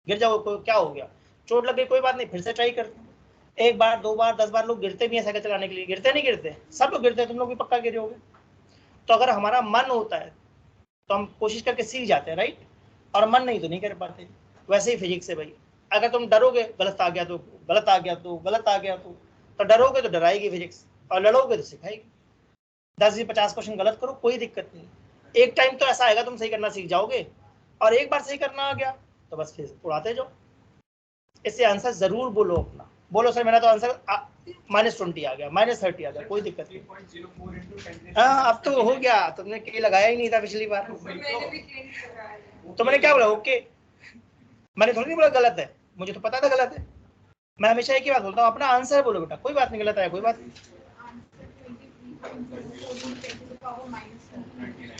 गिर जाओ, क्या हो गया, चोट लग गई, कोई बात नहीं, फिर से ट्राई करते हैं। एक बार, 2 बार, 10 बार लोग गिरते भी हैं साइकिल चलाने के लिए, गिरते नहीं गिरते, सब लोग गिरते हैं, तुम लोग भी पक्का गिरे होगे। तो अगर हमारा मन होता है तो हम कोशिश करके सीख जाते हैं, राइट, और मन नहीं तो नहीं कर पाते। वैसे ही फिजिक्स है भाई, अगर तुम डरोगे गलत आ गया तो गलत आ गया तो गलत आ गया तो डरोगे तो डराएगी फिजिक्स, और लड़ोगे तो सिखाएगी। 10-50 क्वेश्चन गलत करो, कोई दिक्कत नहीं, एक टाइम तो ऐसा आएगा तुम सही करना सीख जाओगे, और एक बार सही करना आ गया तो बस फिर उड़ाते जाओ। इससे आंसर जरूर बोलो अपना, बोलो सर मेरा तो आंसर -20 आ गया, -30 आ गया, कोई दिक्कत नहीं। हाँ अब तो हो गया, तुमने के लगाया ही नहीं था पिछली बार। तो मैंने क्या बोला, ओके, मैंने थोड़ी नहीं बोला गलत है, मुझे तो पता था गलत है। मैं हमेशा एक ही बात बोलता हूँ, अपना आंसर बोलो बेटा, कोई बात नहीं, गलत है कोई बात नहीं,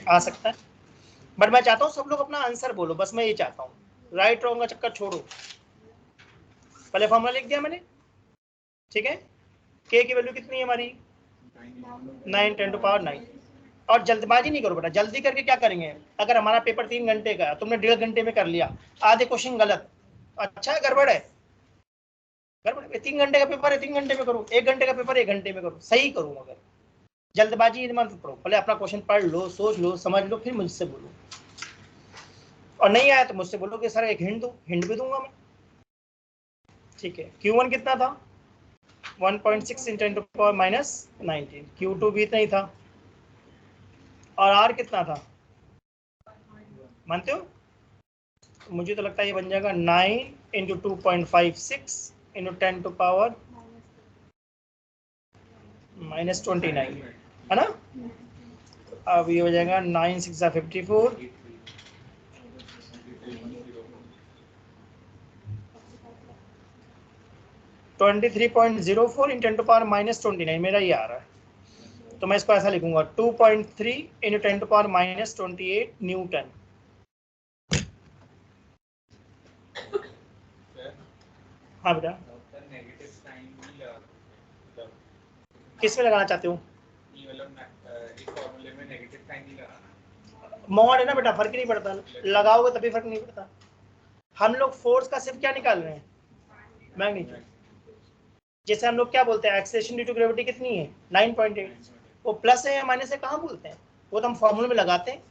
आ सकता है, बट मैं चाहता हूँ सब लोग अपना आंसर बोलो, बस मैं ये चाहता हूँ, राइट रॉन्ग का चक्कर छोड़ो। पहले फॉर्मूला लिख दिया मैंने, ठीक है, के की वैल्यू कितनी है हमारी 9 10⁹, और जल्दबाजी नहीं करो बेटा, जल्दी करके क्या करेंगे, अगर हमारा पेपर 3 घंटे का, तुमने 1.5 घंटे में कर लिया, आधे क्वेश्चन गलत, अच्छा है, गड़बड़ है, गड़बड़ है, 3 घंटे का पेपर है 3 घंटे में करो, 1 घंटे का पेपर 1 घंटे में करो, सही करो, मगर जल्दबाजी मत करो, पहले अपना क्वेश्चन पढ़ लो, सोच लो, समझ लो, फिर मुझसे बोलो, और नहीं आया तो मुझसे बोलो कि सर एक हिंट दो, हिंट भी दूंगा मैं, ठीक है। Q1 कितना था 1.6 × 10⁻19, Q2 भी इतना ही था, और R कितना था, मानते हो, मुझे तो लगता है ये बन जाएगा 9 × 2.56 × 10⁻29, है ना। अब ये हो जाएगा 9 6 54, 23.04 × 10⁻29, मेरा ये आ रहा है, तो मैं इसको ऐसा लिखूंगा 2.3 × 10⁻28 न्यूटन। हाँ बेटा, किस में लगाना चाहते हो, मॉड है ना बेटा, फर्क ही नहीं पड़ता, लगाओगे तभी फर्क नहीं पड़ता। हम लोग फोर्स का सिर्फ क्या निकाल रहे हैं, मैग्नीट्यूड, जैसे हम लोग क्या बोलते हैं, एक्सेलरेशन ड्यू टू ग्रेविटी कितनी है 9.8, वो प्लस है या माइनस है कहाँ बोलते हैं, वो तो हम फॉर्मूले में लगाते हैं,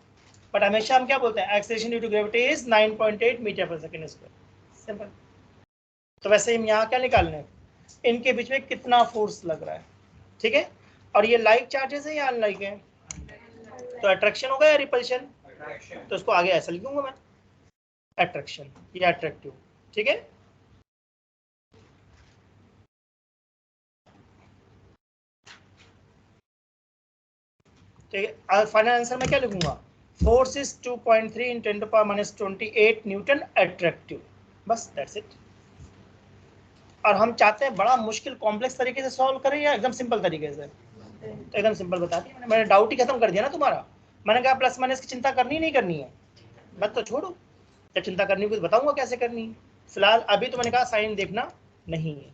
बट हमेशा हम क्या बोलते हैं, acceleration due to gravity is 9.8 metre per second square, simple. तो वैसे हम यहाँ क्या निकाल रहे हैं, इनके बीच में कितना फोर्स लग रहा है, ठीक है, और ये लाइक चार्जेस है या अनलाइक है, तो अट्रैक्शन होगा या रिपल्शन, तो इसको आगे ऐसा लिखूंगा मैं, अट्रैक्शन या अट्रैक्टिव, ठीक है। ठीक है, फाइनल आंसर में क्या लिखूंगा, फोर्स इज 2.3 × 10⁻28 न्यूटन अट्रैक्टिव, बस दैट्स इट। और हम चाहते हैं बड़ा मुश्किल कॉम्प्लेक्स तरीके से सॉल्व करें या एकदम सिंपल तरीके से, तो एकदम सिंपल बता दिया मैंने डाउट ही खत्म कर दिया ना तुम्हारा, मैंने कहा प्लस माइनस की चिंता करनी नहीं करनी है, बस तो छोड़ो, जब चिंता करनी कुछ बताऊंगा कैसे करनी है, फिलहाल अभी तो मैंने कहा साइन देखना नहीं है।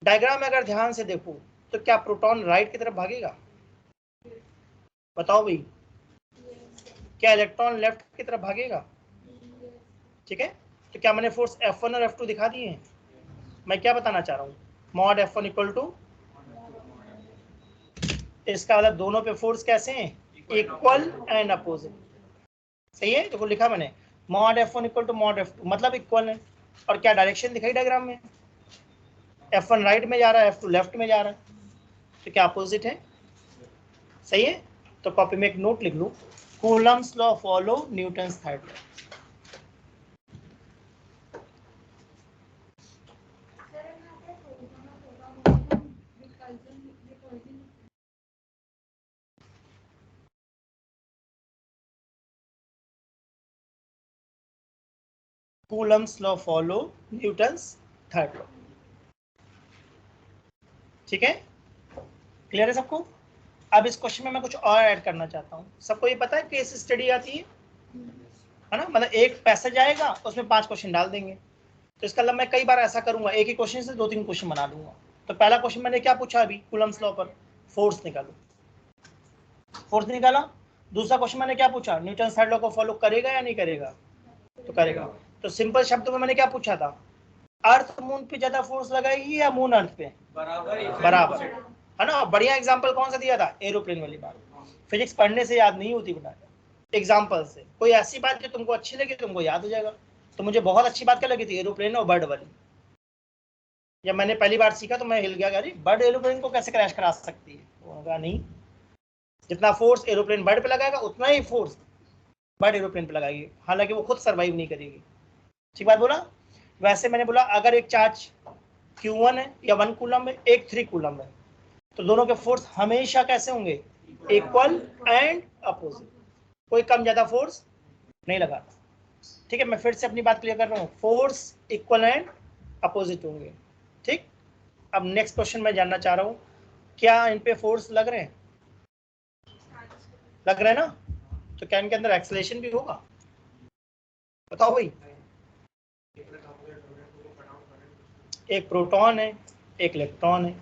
डायग्राम में अगर ध्यान से देखो तो क्या प्रोटॉन राइट की तरफ भागेगा, बताओ भाई, क्या इलेक्ट्रॉन लेफ्ट की तरफ भागेगा, ठीक है। तो क्या मैंने फोर्स F1 और F2 दिखा दिए हैं, मैं क्या बताना चाह रहा हूँ, मॉड F1 = इसका मतलब दोनों पे फोर्स कैसे हैं, इक्वल एंड अपोजिट, सही है, तो लिखा मैंने मॉड F1 = मॉड F2, मतलब इक्वल है, और क्या डायरेक्शन दिखाई डायग्राम में, F1 राइट में जा रहा है, F2 लेफ्ट में जा रहा है, तो क्या अपोजिट है, सही है। तो कॉपी में एक नोट लिख लूं, Coulomb's law follow Newton's third law, Coulomb's law follow Newton's third law, ठीक है, क्लियर है सबको। अब इस क्वेश्चन में मैं कुछ और ऐड करना चाहता हूँ, सबको ये पता है केस स्टडी आती है ना, मतलब एक पैसेज आएगा उसमें 5 क्वेश्चन डाल देंगे, तो इसका मतलब मैं कई बार ऐसा करूंगा, एक ही क्वेश्चन से 2-3 क्वेश्चन बना दूंगा। तो पहला क्वेश्चन मैंने क्या पूछा अभी, कूलम्स लॉ पर फोर्स निकालो, फोर्स निकाला। दूसरा क्वेश्चन मैंने क्या पूछा, न्यूटन थर्ड लॉ को फॉलो करेगा या नहीं करेगा, तो करेगा। तो सिंपल शब्दों में मैंने क्या पूछा था, अर्थ मून पे ज्यादा फोर्स लगाएगी या मून अर्थ पे? बराबर है ना। बढ़िया एग्जांपल कौन सा दिया था? एरोप्लेन वाली बात। फिजिक्स पढ़ने से याद नहीं होती बेटा, एग्जांपल से। कोई ऐसी बात जो तुमको अच्छी लगी तुमको याद हो जाएगा। तो मुझे बहुत अच्छी बात क्या लगी थी? एरोप्लेन और बर्ड वाली। जब मैंने पहली बार सीखा तो मैं हिल गया, अरे बर्ड एरोप्लेन को कैसे क्रैश करा सकती है? होगा नहीं, जितना फोर्स एरोप्लेन बर्ड पे लगाएगा उतना ही फोर्स बर्ड एरोप्लेन पे लगाएगी, हालांकि वो खुद सर्वाइव नहीं करेगी। ठीक बात बोला। वैसे मैंने बोला अगर एक चार्ज Q1 है या 1 कूलम है, एक 3 कूलम है, तो दोनों के फोर्स हमेशा कैसे होंगे? Equal and opposite. कोई कम ज्यादा फोर्स नहीं लगाता। ठीक है, मैं फिर से अपनी बात क्लियर कर रहा हूँ, फोर्स इक्वल एंड अपोजिट होंगे। ठीक, अब नेक्स्ट क्वेश्चन मैं जानना चाह रहा हूँ, क्या इन पे फोर्स लग रहे हैं? लग रहे हैं ना? तो क्या इनके अंदर एक्सेलरेशन भी होगा? बताओ भाई। एक प्रोटॉन है, एक इलेक्ट्रॉन है,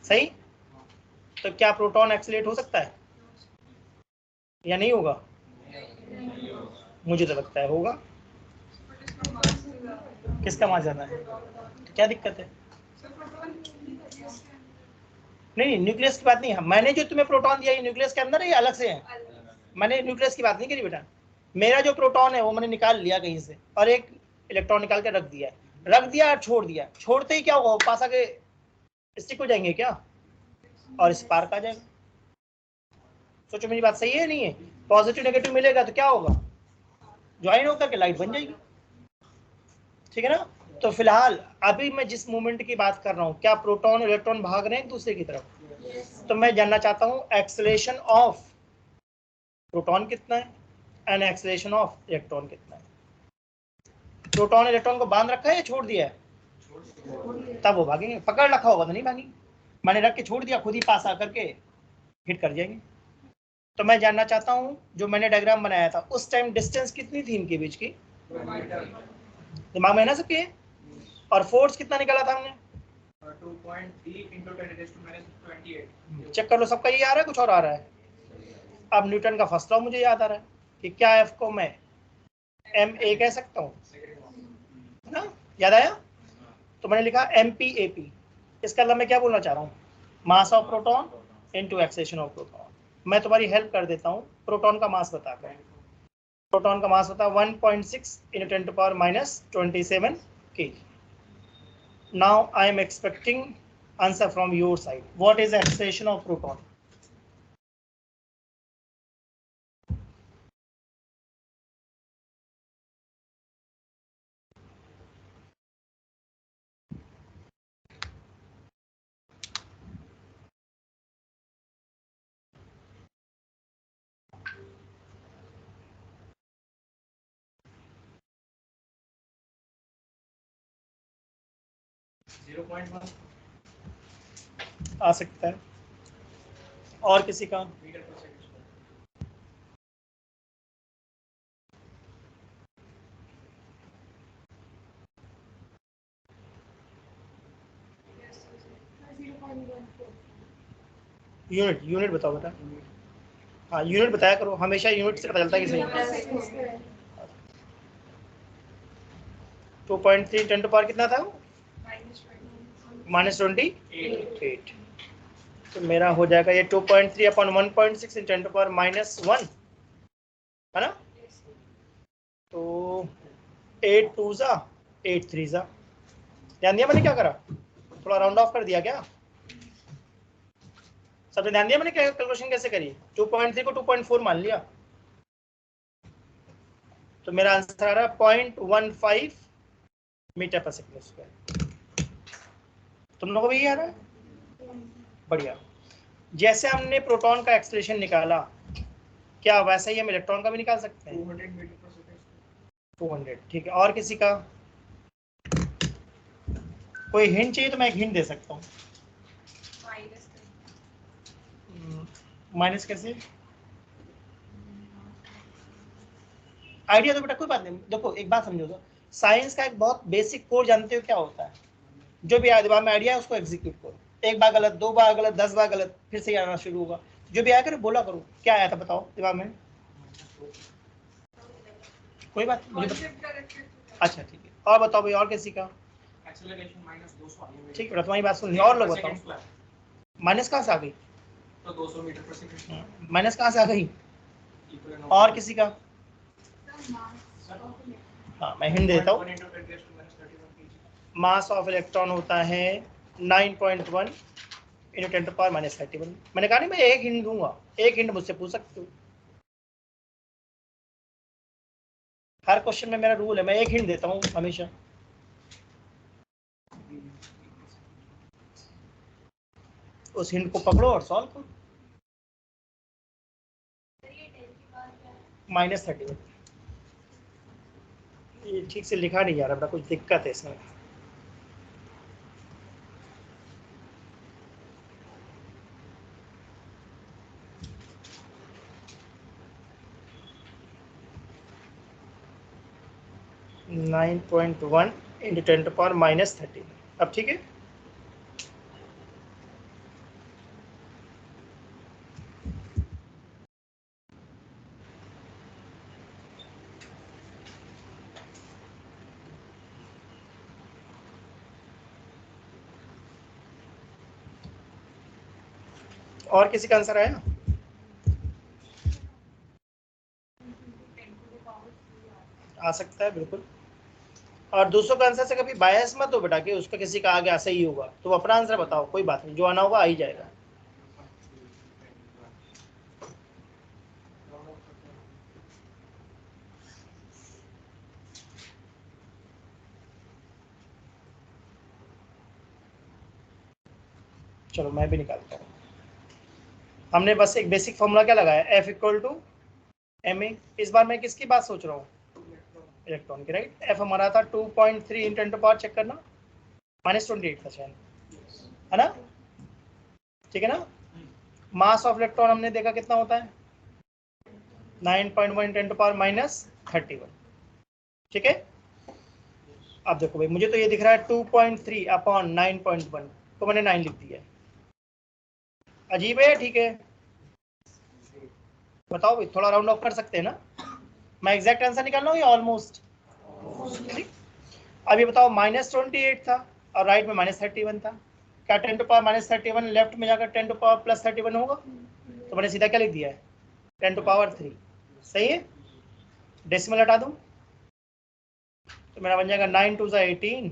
सही? तो क्या प्रोटॉन एक्सेलरेट हो सकता है या नहीं होगा? मुझे तो लगता है होगा। किसका मास ज्यादा है? तो क्या दिक्कत है? नहीं, न्यूक्लियस की बात नहीं है। मैंने जो तुम्हें प्रोटॉन दिया ये न्यूक्लियस के अंदर है या अलग से है? मैंने न्यूक्लियस की बात नहीं करी बेटा। मेरा जो प्रोटॉन है वो मैंने निकाल लिया कहीं से और एक इलेक्ट्रॉन निकाल के रख दिया और छोड़ दिया। छोड़ते ही क्या होगा? पास आके स्टिक हो जाएंगे क्या और स्पार्क आ जाएगा। सोचो मेरी बात सही है नहीं है? पॉजिटिव नेगेटिव मिलेगा तो क्या होगा? ज्वाइन होकर के लाइट बन जाएगी। ठीक है ना? तो फिलहाल अभी मैं जिस मूवमेंट की बात कर रहा हूँ, क्या प्रोटॉन और इलेक्ट्रॉन भाग रहे हैं एक दूसरे की तरफ? तो मैं जानना चाहता हूँ एक्सेलरेशन ऑफ प्रोटॉन कितना है एंड एक्सेलरेशन ऑफ इलेक्ट्रॉन कितना है। प्रोटॉन इलेक्ट्रॉन को बांध रखा है या छोड़ दिया है? तब वो भागेंगे। पकड़ रखा होगा तो नहीं भागेंगे। मैंने रख के छोड़ दिया, खुद ही पास आकर के हिट कर जाएंगे। तो मैं जानना चाहता हूँ, जो मैंने डायग्राम बनाया था उस टाइम डिस्टेंस कितनी थी इनके बीच की? दिमाग में ना सबके? और फोर्स कितना निकाला था हमने? 2.3 × 10⁻²8। चेक कर लो, सबका ये आ रहा है कुछ और आ रहा है? अब न्यूटन का फर्स्ट लॉ मुझे याद आ रहा है कि क्या एफ को मैं ma कह सकता हूँ, है ना? याद आया? तो मैंने लिखा MPAP। इसका मतलब मैं क्या बोलना चाह रहा हूँ? Mass of proton into acceleration of proton. मैं तुम्हारी हेल्प कर देता हूँ, प्रोटॉन का मास बताकर। प्रोटॉन का मास होता है 1.6 × 10⁻27 kg। Now I am expecting answer from your side. What is the acceleration of proton? आ सकता है। और किसी का? यूनिट बताओ बेटा। हाँ यूनिट बताया करो, हमेशा यूनिट से पता चलता है कि सही। 2.3 10 पावर कितना था? -28। तो मेरा हो जाएगा ये 2.3 अपॉन 1.6 × 10⁻⁻1, है ना? तो 8 2 8 3 ध्यान दिया मैंने क्या करा? थोड़ा राउंड ऑफ कर दिया क्या? सबने ध्यान दिया मैंने कैलकुलेशन कैसे करी? 2.3 को 2.4 मान लिया, तो मेरा आंसर आ रहा है 0.15 मीटर पर सेकंड स्क्वायर। तुम लोगों को भी ये आ रहा है? बढ़िया। जैसे हमने प्रोटॉन का एक्सेलरेशन निकाला, क्या वैसा ही हम इलेक्ट्रॉन का भी निकाल सकते हैं? 200 मीटर/सेकंड। 200। ठीक है, और किसी का कोई हिंट चाहिए तो मैं एक हिंट दे सकता हूँ। माइनस कैसे? आइडिया तो बेटा कोई बात नहीं। देखो एक बात समझो, तो साइंस का एक बहुत बेसिक कोर जानते हो क्या होता है? जो भी दिमाग में आइडिया है उसको एग्जीक्यूट करो। एक बार गलत, 2 बार गलत, 10 बार गलत, फिर से आना शुरू होगा। जो भी आया करो बोला करो, क्या आया था बताओ दिमाग में? कोई बात मुझे अच्छा ठीक है, और बताओ भाई, और किसी का? एक्सेलरेशन -200 ठीक है, तुम्हारी बात सुन ली, और लोग बताओ। माइनस कहाँ से आ गई? तो 200 मीटर पर सेकंड। माइनस कहाँ से आ गई? और किसी का? हाँ, मैं हिंट देता हूँ। मास ऑफ इलेक्ट्रॉन होता है 9.1 × 10⁻31। मैंने कहा नहीं मैं एक हिंट दूंगा, एक हिंट मुझसे पूछ सकते हो। हर क्वेश्चन में मेरा रूल है, मैं एक हिंट देता हूँ हमेशा। उस हिंट को पकड़ो और सॉल्व करो। -31। ये ठीक से लिखा नहीं जा रहा, कुछ दिक्कत है इसमें। (9.1 × 10⁻30). अब ठीक है। और किसी का आंसर आया? आ सकता है बिल्कुल। और दूसरों का आंसर से कभी बायस मत हो बेटा कि उसका किसी का आगे ऐसा ही होगा, तो अपना आंसर बताओ, कोई बात नहीं, जो आना होगा आ ही जाएगा। चलो मैं भी निकालता हूँ। हमने बस एक बेसिक फॉर्मूला क्या लगाया, F = ma। इस बार मैं किसकी बात सोच रहा हूँ? इलेक्ट्रॉन की, राइट। F हमारा था 2.3 × 10⁻, चेक करना, -28 था शायद, है ना? ठीक है ना? मास ऑफ इलेक्ट्रॉन हमने देखा कितना होता है, 9.1 × 10⁻31। ठीक है। अब देखो भाई, मुझे तो ये दिख रहा है 2.3/9.1, तो मैंने 9 लिख दिया है। अजीब है, ठीक है? बताओ भाई, थोड़ा राउंड ऑफ कर सकते हैं ना? मैं एग्जैक्ट आंसर निकाल रहा हूँ या ऑलमोस्ट? अब ये बताओ, -28 था और राइट में -31 था, क्या 10⁻31 लेफ्ट में जाकर 10⁻+31 होगा? तो मैंने सीधा क्या लिख दिया है, 10⁻3। सही है। डेसिमल हटा दूं तो मेरा बन जाएगा 9 2 18,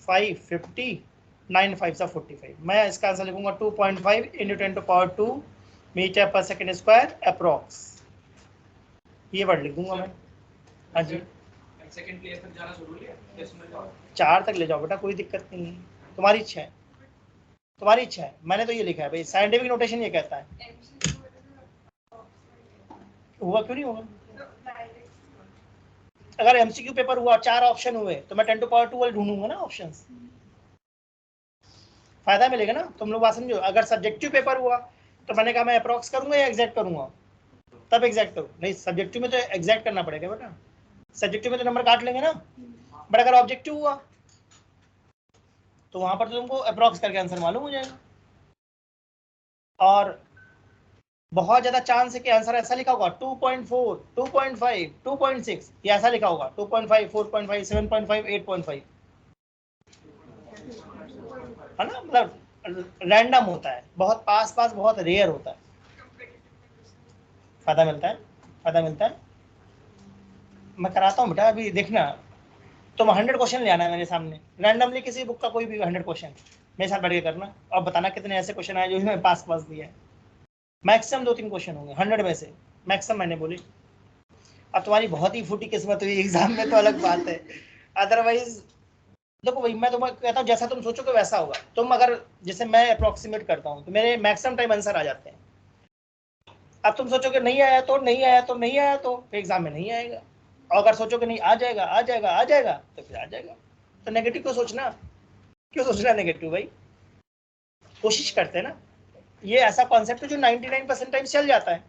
5 50, 9 5 45। मैं इसका आंसर लिखूंगा 2.5 × 10⁻2 मीटर पर सेकेंड स्क्वायर अप्रॉक्स। ये वर्ड लिख दूंगा मैं। हाँ जी, सेकंड प्लेस तक जाना जरूरी है, डेसिमल 4 तक ले जाओ बेटा, कोई दिक्कत नहीं है, तुम्हारी इच्छा है, तुम्हारी इच्छा है। मैंने तो ये लिखा है भाई, साइंटिफिक नोटेशन ये कहता है। हुआ क्यों नहीं होगा? अगर एमसीक्यू पेपर हुआ, 4 ऑप्शन हुए, तो मैं 10⁻2 वाले ढूंढूंगा ना ऑप्शंस, फायदा मिलेगा ना। तुम लोग बात समझो। अगर सब्जेक्टिव पेपर हुआ तो मैंने कहा मैं अप्रॉक्स करूंगा या एग्जैक्ट करूंगा, तब एग्जैक्ट करूँ। नहीं, सब्जेक्टिव में तो एग्जैक्ट करना पड़ेगा बेटा, सब्जेक्टिव में तो नंबर काट लेंगे ना। बट अगर ऑब्जेक्टिव हुआ तो वहां पर तो तुमको अप्रॉक्स करके आंसर मालूम हो जाएगा। और बहुत ज्यादा चांस है कि आंसर ऐसा लिखा होगा 2.4, 2.5, 2.6, ये ऐसा लिखा होगा 2.5, 4.5, 7.5, 8.5, है ना? मतलब रैंडम होता है, बहुत पास पास, बहुत रेयर होता है। फायदा मिलता है, फायदा मिलता है। मैं कराता हूँ बेटा, अभी देखना, तुम 100 क्वेश्चन ले आना है मेरे सामने, रैंडमली किसी बुक का कोई भी 100 क्वेश्चन मेरे साथ बैठ के करना, और बताना कितने ऐसे क्वेश्चन आए जो मैं पास पास दिया है। मैक्सिमम 2-3 क्वेश्चन होंगे 100 में से, मैक्सिमम मैंने बोली। अब तुम्हारी बहुत ही फूटी किस्मत हुई एग्जाम में तो अलग बात है, अदरवाइज देखो भाई, मैं तुम्हें कहता हूँ जैसा तुम सोचोगे वैसा होगा। तुम अगर, जैसे मैं अप्रोक्सीमेट करता हूँ तो मेरे मैक्सिमम टाइम आंसर आ जाते हैं। अब तुम सोचोगे नहीं आया तो नहीं आया तो नहीं आया, तो फिर एग्जाम में नहीं आएगा। और अगर सोचोगे नहीं आ जाएगा आ जाएगा आ जाएगा, तो फिर आ जाएगा। तो नेगेटिव क्यों सोचना, क्यों सोचना नेगेटिव भाई? कोशिश करते हैं ना। ये ऐसा कॉन्सेप्ट है जो 99% टाइम चल जाता है,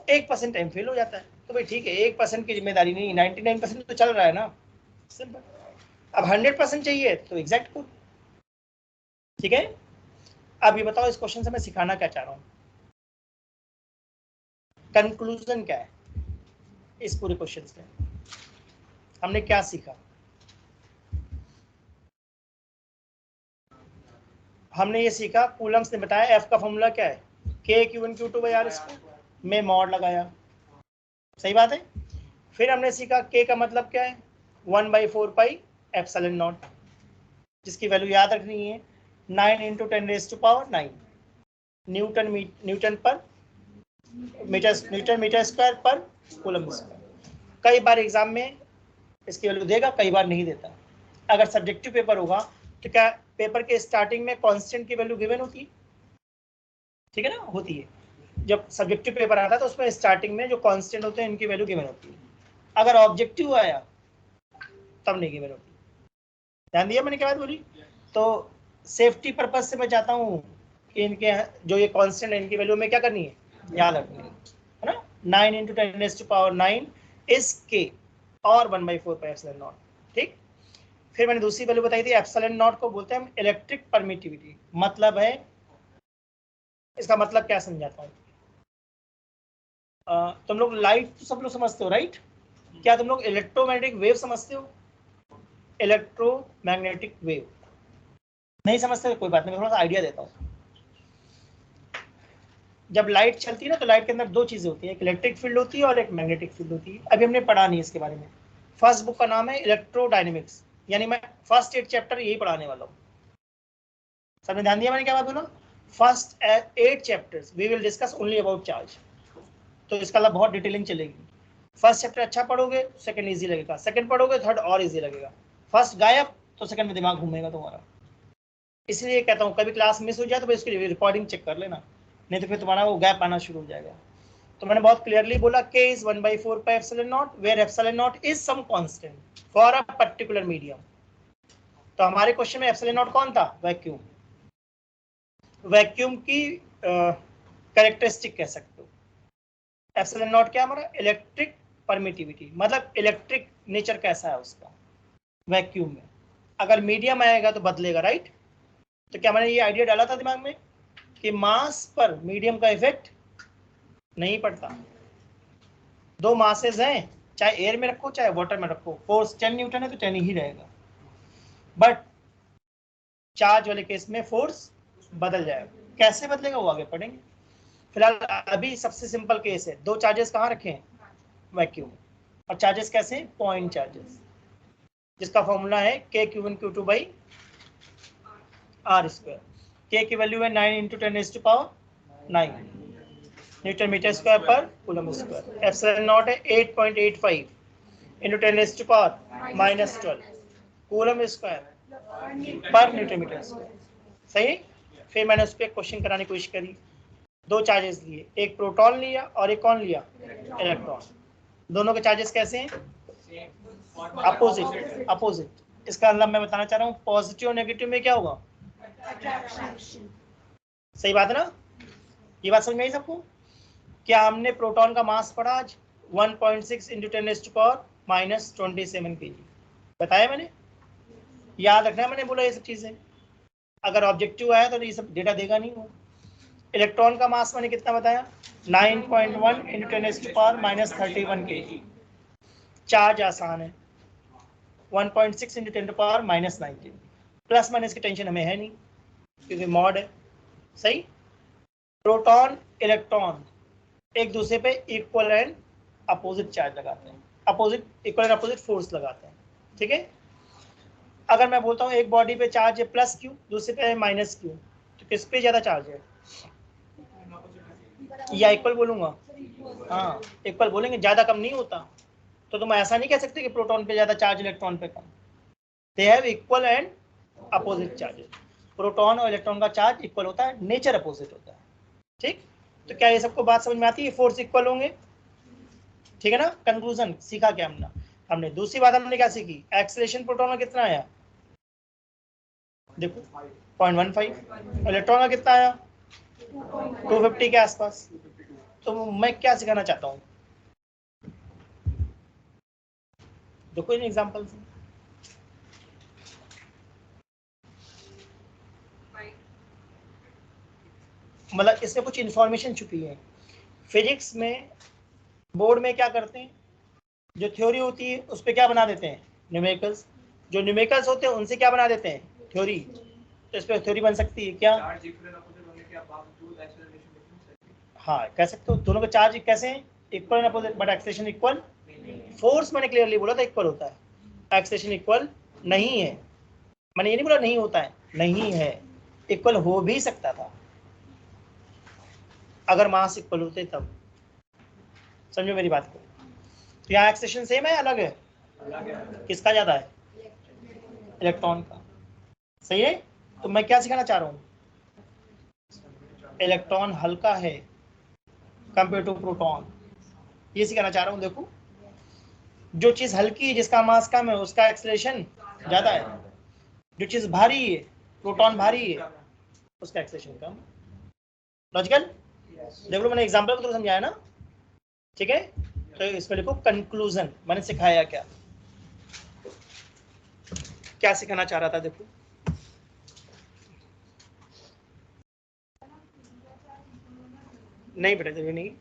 1% टाइम फेल हो जाता है। तो भाई ठीक है, 1% की जिम्मेदारी नहीं, 99% तो चल रहा है ना, सिंपल। अब 100% चाहिए तो एग्जैक्ट को, ठीक है। अब ये बताओ, इस क्वेश्चन से मैं सिखाना क्या चाह रहा हूँ, कंक्लूजन क्या है इस पूरे क्वेश्चन से? हमने क्या सीखा? हमने ये सीखा, कूलम्स ने बताया एफ का फॉर्मूला क्या है, K Q one Q two by R square में मॉड लगाया, सही बात है। फिर हमने सीखा के का मतलब क्या है, 1/4 पाई एप्सिलॉन नॉट, जिसकी वैल्यू याद रखनी है 9 × 10⁻⁹ न्यूटन पर मीटर स्क्वायर पर कूलम स्क्वायर। कई बार एग्जाम में इसकी वैल्यू देगा, कई बार नहीं देता। अगर सब्जेक्टिव पेपर होगा तो क्या पेपर के स्टार्टिंग में कांस्टेंट की वैल्यू गिवन होती है, ठीक है ना, होती है। जब सब्जेक्टिव पेपर आता है तो उसमें स्टार्टिंग में जो कांस्टेंट होते हैं इनकी वैल्यू गिवन होती है। अगर ऑब्जेक्टिव आया तब नहीं गिवन होती। ध्यान दिया मैंने क्या बात बोली? तो सेफ्टी पर्पज से मैं चाहता हूँ कि इनके जो ये कांस्टेंट है इनकी वैल्यू में क्या करनी है, याद रखनी है ना। 9 × 10⁻⁹ इज के और 1/4 पाई एप्सिलॉन नॉट, ठीक। फिर मैंने दूसरी वैल्यू बताई थी, एप्सिलॉन नॉट को बोलते हैं हम इलेक्ट्रिक परमिटिविटी। मतलब है, इसका मतलब क्या समझाता हूँ। तुम लोग लाइट तो सब लोग समझते हो, राइट? क्या तुम लोग इलेक्ट्रोमैग्नेटिक वेव समझते हो? इलेक्ट्रोमैग्नेटिक वेव नहीं समझते तो कोई बात नहीं, मैं थोड़ा सा आइडिया देता हूँ। जब लाइट चलती है ना तो लाइट के अंदर दो चीजें होती है, एक इलेक्ट्रिक फील्ड होती है और एक मैग्नेटिक फील्ड होती है। अभी हमने पढ़ा नहीं इसके बारे में। फर्स्ट बुक का नाम है इलेक्ट्रोडायनेमिक्स, यानी मैं फर्स्ट 8 चैप्टर यही पढ़ाने वाला हूँ। सबने ध्यान दिया मैंने क्या बात बोला? First 8 chapters we will discuss only about charge. तो इसका मतलब बहुत डिटेलिंग चलेगी। फर्स्ट चैप्टर अच्छा पढ़ोगे सेकंड इजी लगेगा, सेकंड पढ़ोगे थर्ड और इजी लगेगा। फर्स्ट गायब तो सेकंड में दिमाग घूमेगा तुम्हारा। इसलिए कहता हूँ कभी क्लास मिस हो जाए तो उसकी रिकॉर्डिंग चेक कर लेना, नहीं तो फिर तुम्हारा वो गैप आना शुरू हो जाएगा। तो मैंने बहुत क्लियरली बोला k is 1/4 pi epsilon naught where epsilon naught is some constant for a particular medium। तो हमारे क्वेश्चन में एप्सिलॉन नॉट कौन था? वैक्यूम। वैक्यूम की कैरेक्टरिस्टिक कह सकते हो। एप्सिलॉन नॉट क्या हमारा? इलेक्ट्रिक परमिटिविटी, मतलब इलेक्ट्रिक नेचर कैसा है उसका वैक्यूम में। अगर मीडियम आएगा तो बदलेगा, राइट? तो क्या मैंने ये आइडिया डाला था दिमाग में कि मास पर मीडियम का इफेक्ट नहीं पड़ता। दो मासेस हैं, चाहे एयर में रखो चाहे वाटर में रखो, फोर्स 10 न्यूटन है तो 10 ही रहेगा। बट चार्ज वाले केस में फोर्स बदल जाएगा। कैसे बदलेगा वो आगे पढ़ेंगे। फिलहाल अभी सबसे सिंपल केस है, दो चार्जेस कहाँ रखे हैं? वैक्यूम। और चार्जेस कैसे हैं? पॉइंट चार्जेस, जिसका फॉर्मूला है k q1 q2 by r square. k की वैल्यू है 9 × 10⁻⁹ न्यूटन मीटर स्क्वायर पर कूलम स्क्वायर। एप्सिलॉन नॉट है 8.85 × 10⁻⁻12 कूलम स्क्वायर पर न्यूटन मीटर स्क्वायर, सही। फिर मैंने उस पर क्वेश्चन कराने की कोशिश करी। दो चार्जेस लिए, एक प्रोटॉन लिया और एक कौन लिया? इलेक्ट्रॉन। दोनों के चार्जेस कैसे हैं? अपोजिट। अपोजिट इसका मतलब मैं बताना चाह रहा हूँ पॉजिटिव और नेगेटिव में क्या होगा? सही बात है ना? ये बात समझ में आई सबको? क्या हमने प्रोटॉन का मास पढ़ा आज? 1.6 × 10⁻⁻27 kg बताया मैंने। याद रखना मैंने बोला ये सब चीजें। अगर ऑब्जेक्टिव आया तो ये सब डेटा देगा नहीं वो। इलेक्ट्रॉन का मास मैंने कितना बताया? 9.1 × 10⁻⁻31 kg। चार्ज आसान है, 1.6 × 10⁻⁻9 kg। प्लस माइनस की टेंशन हमें है नहीं क्योंकि मॉड है, सही। प्रोटॉन इलेक्ट्रॉन एक दूसरे पे इक्वल एंड अपोजिट चार्ज लगाते हैं, opposite equal and opposite force लगाते हैं, ठीक है। अगर मैं बोलता हूँ एक बॉडी पे चार्ज है प्लस क्यू, दूसरे पे है माइनस क्यू, तो किस पे ज्यादा चार्ज है? या इक्वल बोलूंगा? हाँ इक्वल बोलेंगे, ज्यादा कम नहीं होता। तो तुम ऐसा नहीं कह सकते कि प्रोटॉन पे ज्यादा चार्ज इलेक्ट्रॉन पे कम। They have equal and opposite charges. Proton और इलेक्ट्रॉन का चार्ज इक्वल होता है, नेचर अपोजिट होता है, ठीक। तो क्या ये सबको बात समझ में आती है? फोर्स इक्वल होंगे, ठीक है ना। कंक्लूजन सीखा क्या हमने दूसरी बात हमने क्या सीखी? एक्सेलरेशन प्रोटॉन का कितना आया? देखो 0.15। इलेक्ट्रॉन का कितना आया? 250 के आसपास। तो मैं क्या सिखाना चाहता हूँ, देखो इन एग्जांपल से। मतलब इसमें कुछ इंफॉर्मेशन छुपी है। फिजिक्स में बोर्ड में क्या करते हैं? जो थ्योरी होती है उस पर क्या बना देते हैं, न्यूमेरिकल्स। जो न्यूमेरिकल्स होते हैं उनसे क्या बना देते हैं, थ्योरी। तो इस पर थ्योरी बन सकती है क्या, हाँ कह सकते हो। दोनों के चार्ज कैसे हैं, equal and opposite, but acceleration equal. Force मैंने क्लियरली बोला था इक्वल होता है, एक्सेलेरेशन इक्वल नहीं है। मैंने ये नहीं बोला नहीं होता है, नहीं है, इक्वल हो भी सकता था अगर मास इक्वल होते तब। समझो मेरी बात को। तो यहाँ एक्सेलेरेशन सेम है अलग है, किसका ज्यादा है, इलेक्ट्रॉन का। सही है। तो मैं क्या सिखाना चाह रहा हूँ, इलेक्ट्रॉन हल्का है कंपेयर टू प्रोटॉन, ये सिखाना चाह रहा हूँ। देखो जो चीज हल्की है जिसका मास कम है उसका एक्सेलेरेशन ज्यादा है, जो चीज भारी है, प्रोटॉन भारी है, उसका एक्सेलेरेशन कम। लॉजिकल। देख लो मैंने एग्जांपल तो समझाया ना, ठीक है। तो इसमें लिखो कंक्लूजन, मैंने सिखाया क्या, क्या सिखाना चाह रहा था। देखो नहीं बेटा जरूरी नहीं,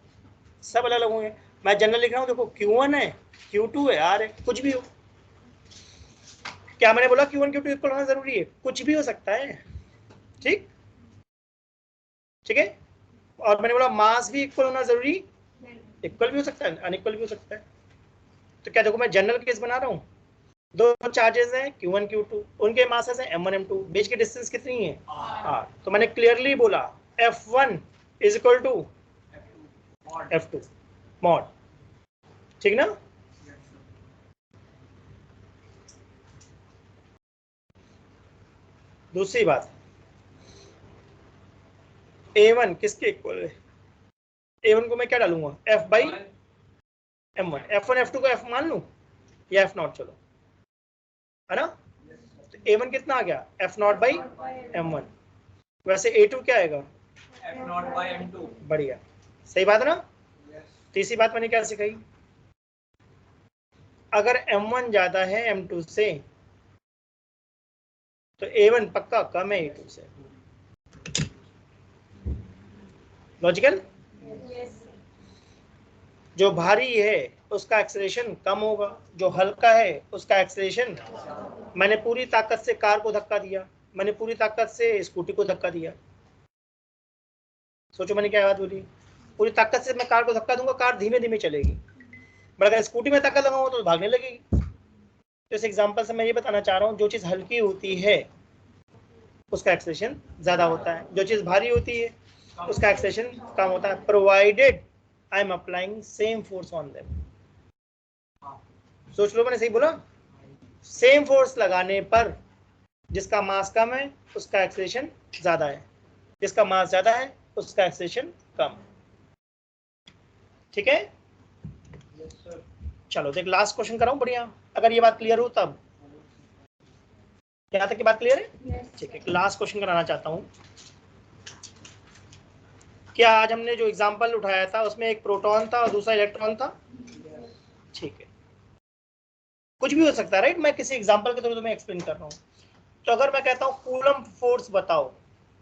सब अलग अलग होंगे। मैं जनरल लिख रहा हूँ। देखो Q1 है, Q2 है, R है, कुछ भी हो। क्या मैंने बोला Q1 Q2 इक्वल होना जरूरी है, कुछ भी हो सकता है, ठीक ठीक है। और मैंने बोला मास भी इक्वल होना जरूरी, इक्वल भी हो सकता है, अनइक्वल भी हो सकता है। तो क्या देखो मैं जनरल केस बना रहा हूँ, दो चार्जेस हैं Q1 Q2, उनके मासेस हैं M1 M2, बीच की डिस्टेंस कितनी है R। तो मैंने क्लियरली बोला F1 is equal to F2 mod, ठीक ना। दूसरी बात, A1 किसके इक्वल है, A1 को मैं क्या डालूंगा, F by M1, F1 F2 को F मान लूं या F0, चलो है ना। तो A1 कितना आ गया, F0 बाई M1। वैसे A2 क्या आएगा, F0 by M2। बढ़िया, सही बात है ना। तीसरी बात मैंने क्या सिखाई, अगर M1 ज्यादा है M2 से तो A1 पक्का कम है A2 से। लॉजिकल। जो भारी है उसका एक्सेलरेशन कम होगा, जो हल्का है उसका एक्सेलरेशन। मैंने पूरी ताकत से कार को धक्का दिया, मैंने पूरी ताकत से स्कूटी को धक्का दिया, सोचो मैंने क्या बात बोली। पूरी ताकत से मैं कार को धक्का दूंगा, कार धीमे धीमे चलेगी, बट अगर स्कूटी में धक्का लगाऊंगा तो भागने लगेगी। तो इस एग्जांपल से मैं ये बताना चाह रहा हूँ, जो चीज हल्की होती है उसका एक्सेलरेशन ज्यादा होता है, जो चीज भारी होती है उसका एक्सेलरेशन कम होता है, provided I am applying same force on them. सोच लो मैंने सही बोला, सेम फोर्स लगाने पर जिसका मास कम है उसका एक्सेलरेशन ज्यादा है, जिसका मास ज्यादा है उसका एक्सेलरेशन कम। ठीक है। चलो देख लास्ट क्वेश्चन कराऊं, बढ़िया, अगर ये बात क्लियर हो तब। यहाँ तक की बात क्लियर है, ठीक है। लास्ट क्वेश्चन कराना चाहता हूँ। क्या आज हमने जो एग्जांपल उठाया था उसमें एक प्रोटॉन था और दूसरा इलेक्ट्रॉन था, ठीक है। कुछ भी हो सकता है राइट, मैं किसी एग्जांपल के थ्रू तुम्हें एक्सप्लेन कर रहा हूँ। तो अगर मैं कहता हूँ कूलम फोर्स बताओ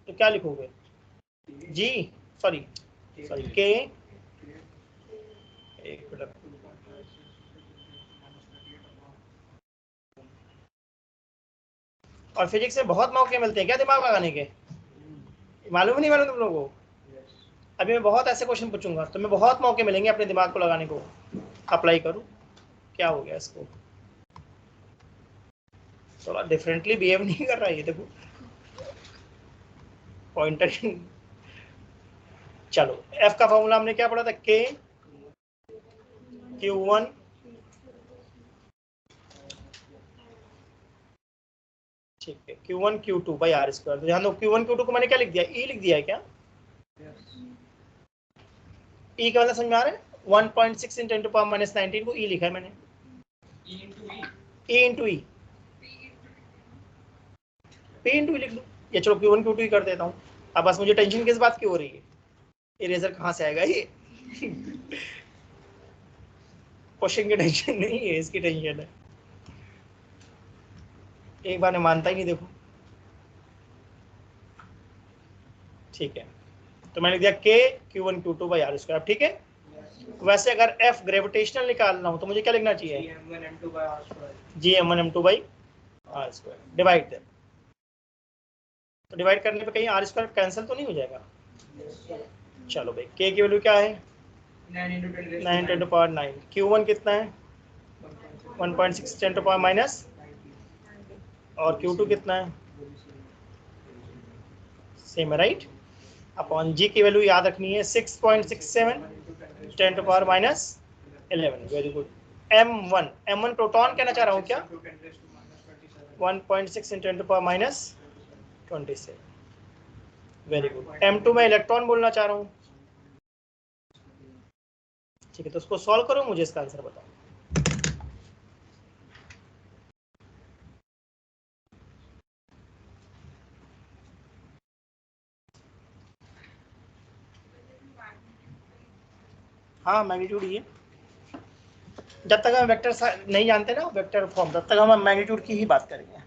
तो क्या लिखोगे, जी सॉरी के, एक मिनट, और फिजिक्स में बहुत मौके मिलते हैं क्या दिमाग लगाने के, मालूम नहीं मालूम तुम लोगों को। अभी मैं बहुत ऐसे क्वेश्चन पूछूंगा, तुम्हें बहुत मौके मिलेंगे अपने दिमाग को लगाने को। अप्लाई करूँ, क्या हो गया इसको, थोड़ा डिफरेंटली बिहेव नहीं कर रहा है ये, देखो पॉइंटर। चलो एफ का फॉर्मूला हमने क्या पढ़ा था, के Q1 ठीक है Q1 Q2 by R square. तो ध्यान दो Q1 Q2 को मैंने क्या लिख दिया, ई लिख दिया है क्या, ई का मतलब समझ में आ रहा है, 1.6 × 10⁻⁹ को ई लिखा है मैंने, ई इंटू ई, पी इंटू लिख लो, या चलो Q1 Q2 ही कर देता हूँ। अब बस मुझे टेंशन किस बात की हो रही है, इरेजर कहाँ से आएगा ये। क्वेश्चन की टेंशन नहीं है, इसकी टेंशन है। एक बार में मानता ही नहीं, देखो ठीक है। तो मैंने दिया के Q1 Q2 by R square, ठीक है। वैसे अगर F ग्रेविटेशनल निकालना हो तो मुझे क्या लिखना चाहिए? Gm1m2/r², divide them. तो डिवाइड करने पे कहीं r² कैंसिल तो नहीं हो जाएगा? चलो भाई, k की वैल्यू क्या है? 9 × 10⁹। Q1 कितना है? 1.6 × 10⁻, और Q2 कितना है? सेम है, राइट? अपॉन G की वैल्यू याद रखनी है 6.67 × 10⁻11। Very good. M1 प्रोटॉन कहना चाह रहा हूँ क्या? 1.6 × 10⁻27। Very good. M2 में इलेक्ट्रॉन बोलना चाह रहा हूँ। ठीक है, तो उसको सॉल्व करो, मुझे इसका आंसर बताओ। हाँ, मैग्नीट्यूड ही है। जब तक हम वेक्टर नहीं जानते ना, वेक्टर फॉर्म, तब तक हम मैग्नीट्यूड की ही बात करेंगे,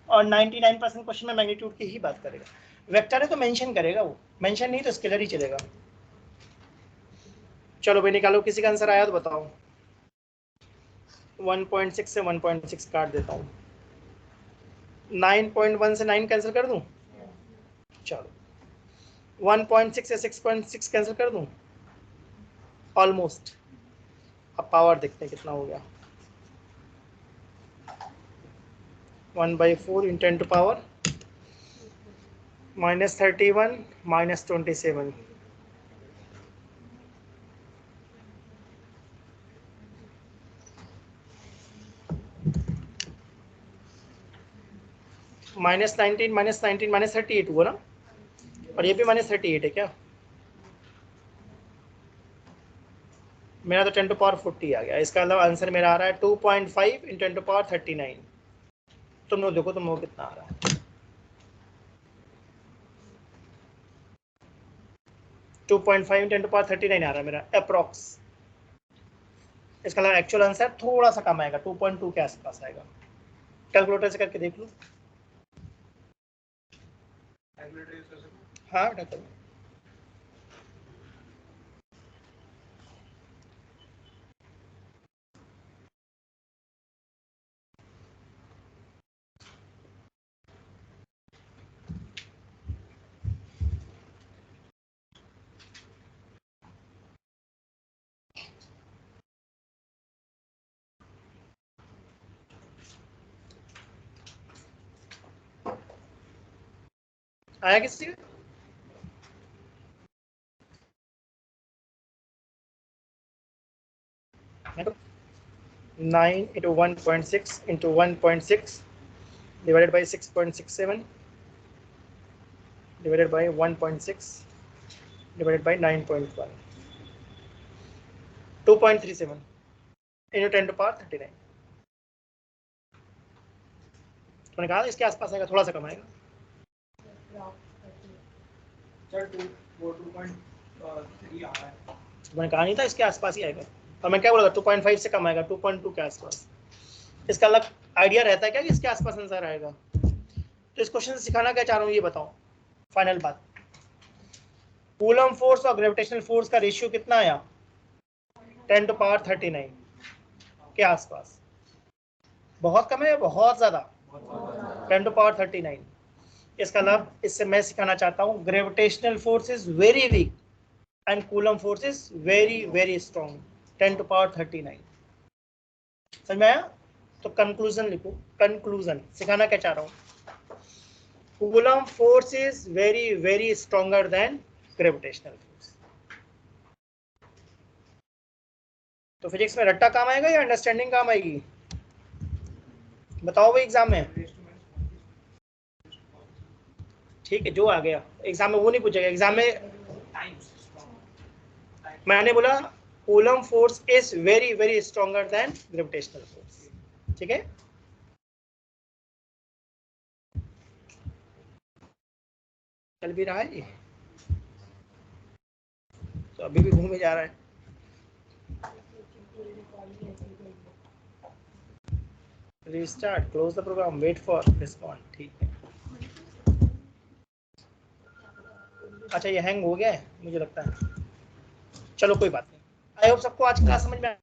और 99% क्वेश्चन में मैग्नीट्यूड की ही बात करेगा। वेक्टर है तो मेंशन करेगा, वो मेंशन नहीं तो स्केलर ही चलेगा। चलो भाई निकालो, किसी का आंसर आया तो बताओ। 1.6 से 1.6 काट देता हूँ। 9.1 से 9 कैंसिल कर दूं? चलो 1.6 से 6.6 कैंसिल कर दूं? ऑलमोस्ट। अब पावर देखते हैं कितना हो गया। 1/4 × 10⁻⁻31 -27 -19 -38 हुआ ना, और ये भी -38 है क्या? मेरा तो 10⁻40 आ गया। इसका मतलब आंसर मेरा आ रहा है 2.5 × 10⁻39। तुम लोग देखो, तुम लोग कितना आ रहा है? 2.5 × 10⁻39 आ रहा है मेरा अप्रॉक्स। इसका मतलब एक्चुअल आंसर थोड़ा सा कम आएगा, 2.2 के आसपास आएगा। कैलकुलेटर से करके देख लो। हाँ बेटा, आया किसी का? देखो, 9 × 1.6 × 1.6 divided by 6.67 divided by 1.6 divided by 9.1, 2.37 into 10⁻39। मैंने कहा इसके आसपास आएगा, थोड़ा सा कम आएगा। मैंने कहा नहीं था इसके आसपास ही आएगा, और मैं क्या बोला 2.5 से कम आएगा, 2.2 के आसपास। इसका अलग आइडिया रहता है क्या कि इसके आसपास आंसर आएगा? तो इस क्वेश्चन से सिखाना क्या चाह रहा हूँ ये बताओ। फाइनल बात, कूलम फोर्स और ग्रेविटेशनल फोर्स का रेशियो कितना आया? 10⁻39 के आसपास। बहुत कम है या बहुत ज्यादा? 10⁻39। इसका मतलब इससे मैं सिखाना चाहता हूँ gravitational force is very weak and coulomb force is very very strong. 10⁻39 समझ में आया? तो कंक्लूजन लिखो। कंक्लूजन सिखाना क्या चाह रहा हूँ, coulomb force is very very stronger than gravitational force. तो फिजिक्स में रट्टा काम आएगा या अंडरस्टैंडिंग काम आएगी? बताओ भाई एग्जाम में। ठीक है, जो आ गया एग्जाम में वो नहीं पूछेगा। एग्जाम में मैंने बोला coulomb force is very very stronger than gravitational force. ठीक है, चल भी रहा है ये, तो अभी भी घूमे जा रहा है। Restart, close the program, wait for respond. ठीक है, अच्छा ये हैंग हो गया है मुझे लगता है। चलो कोई बात नहीं। आई होप सबको आज क्लास समझ में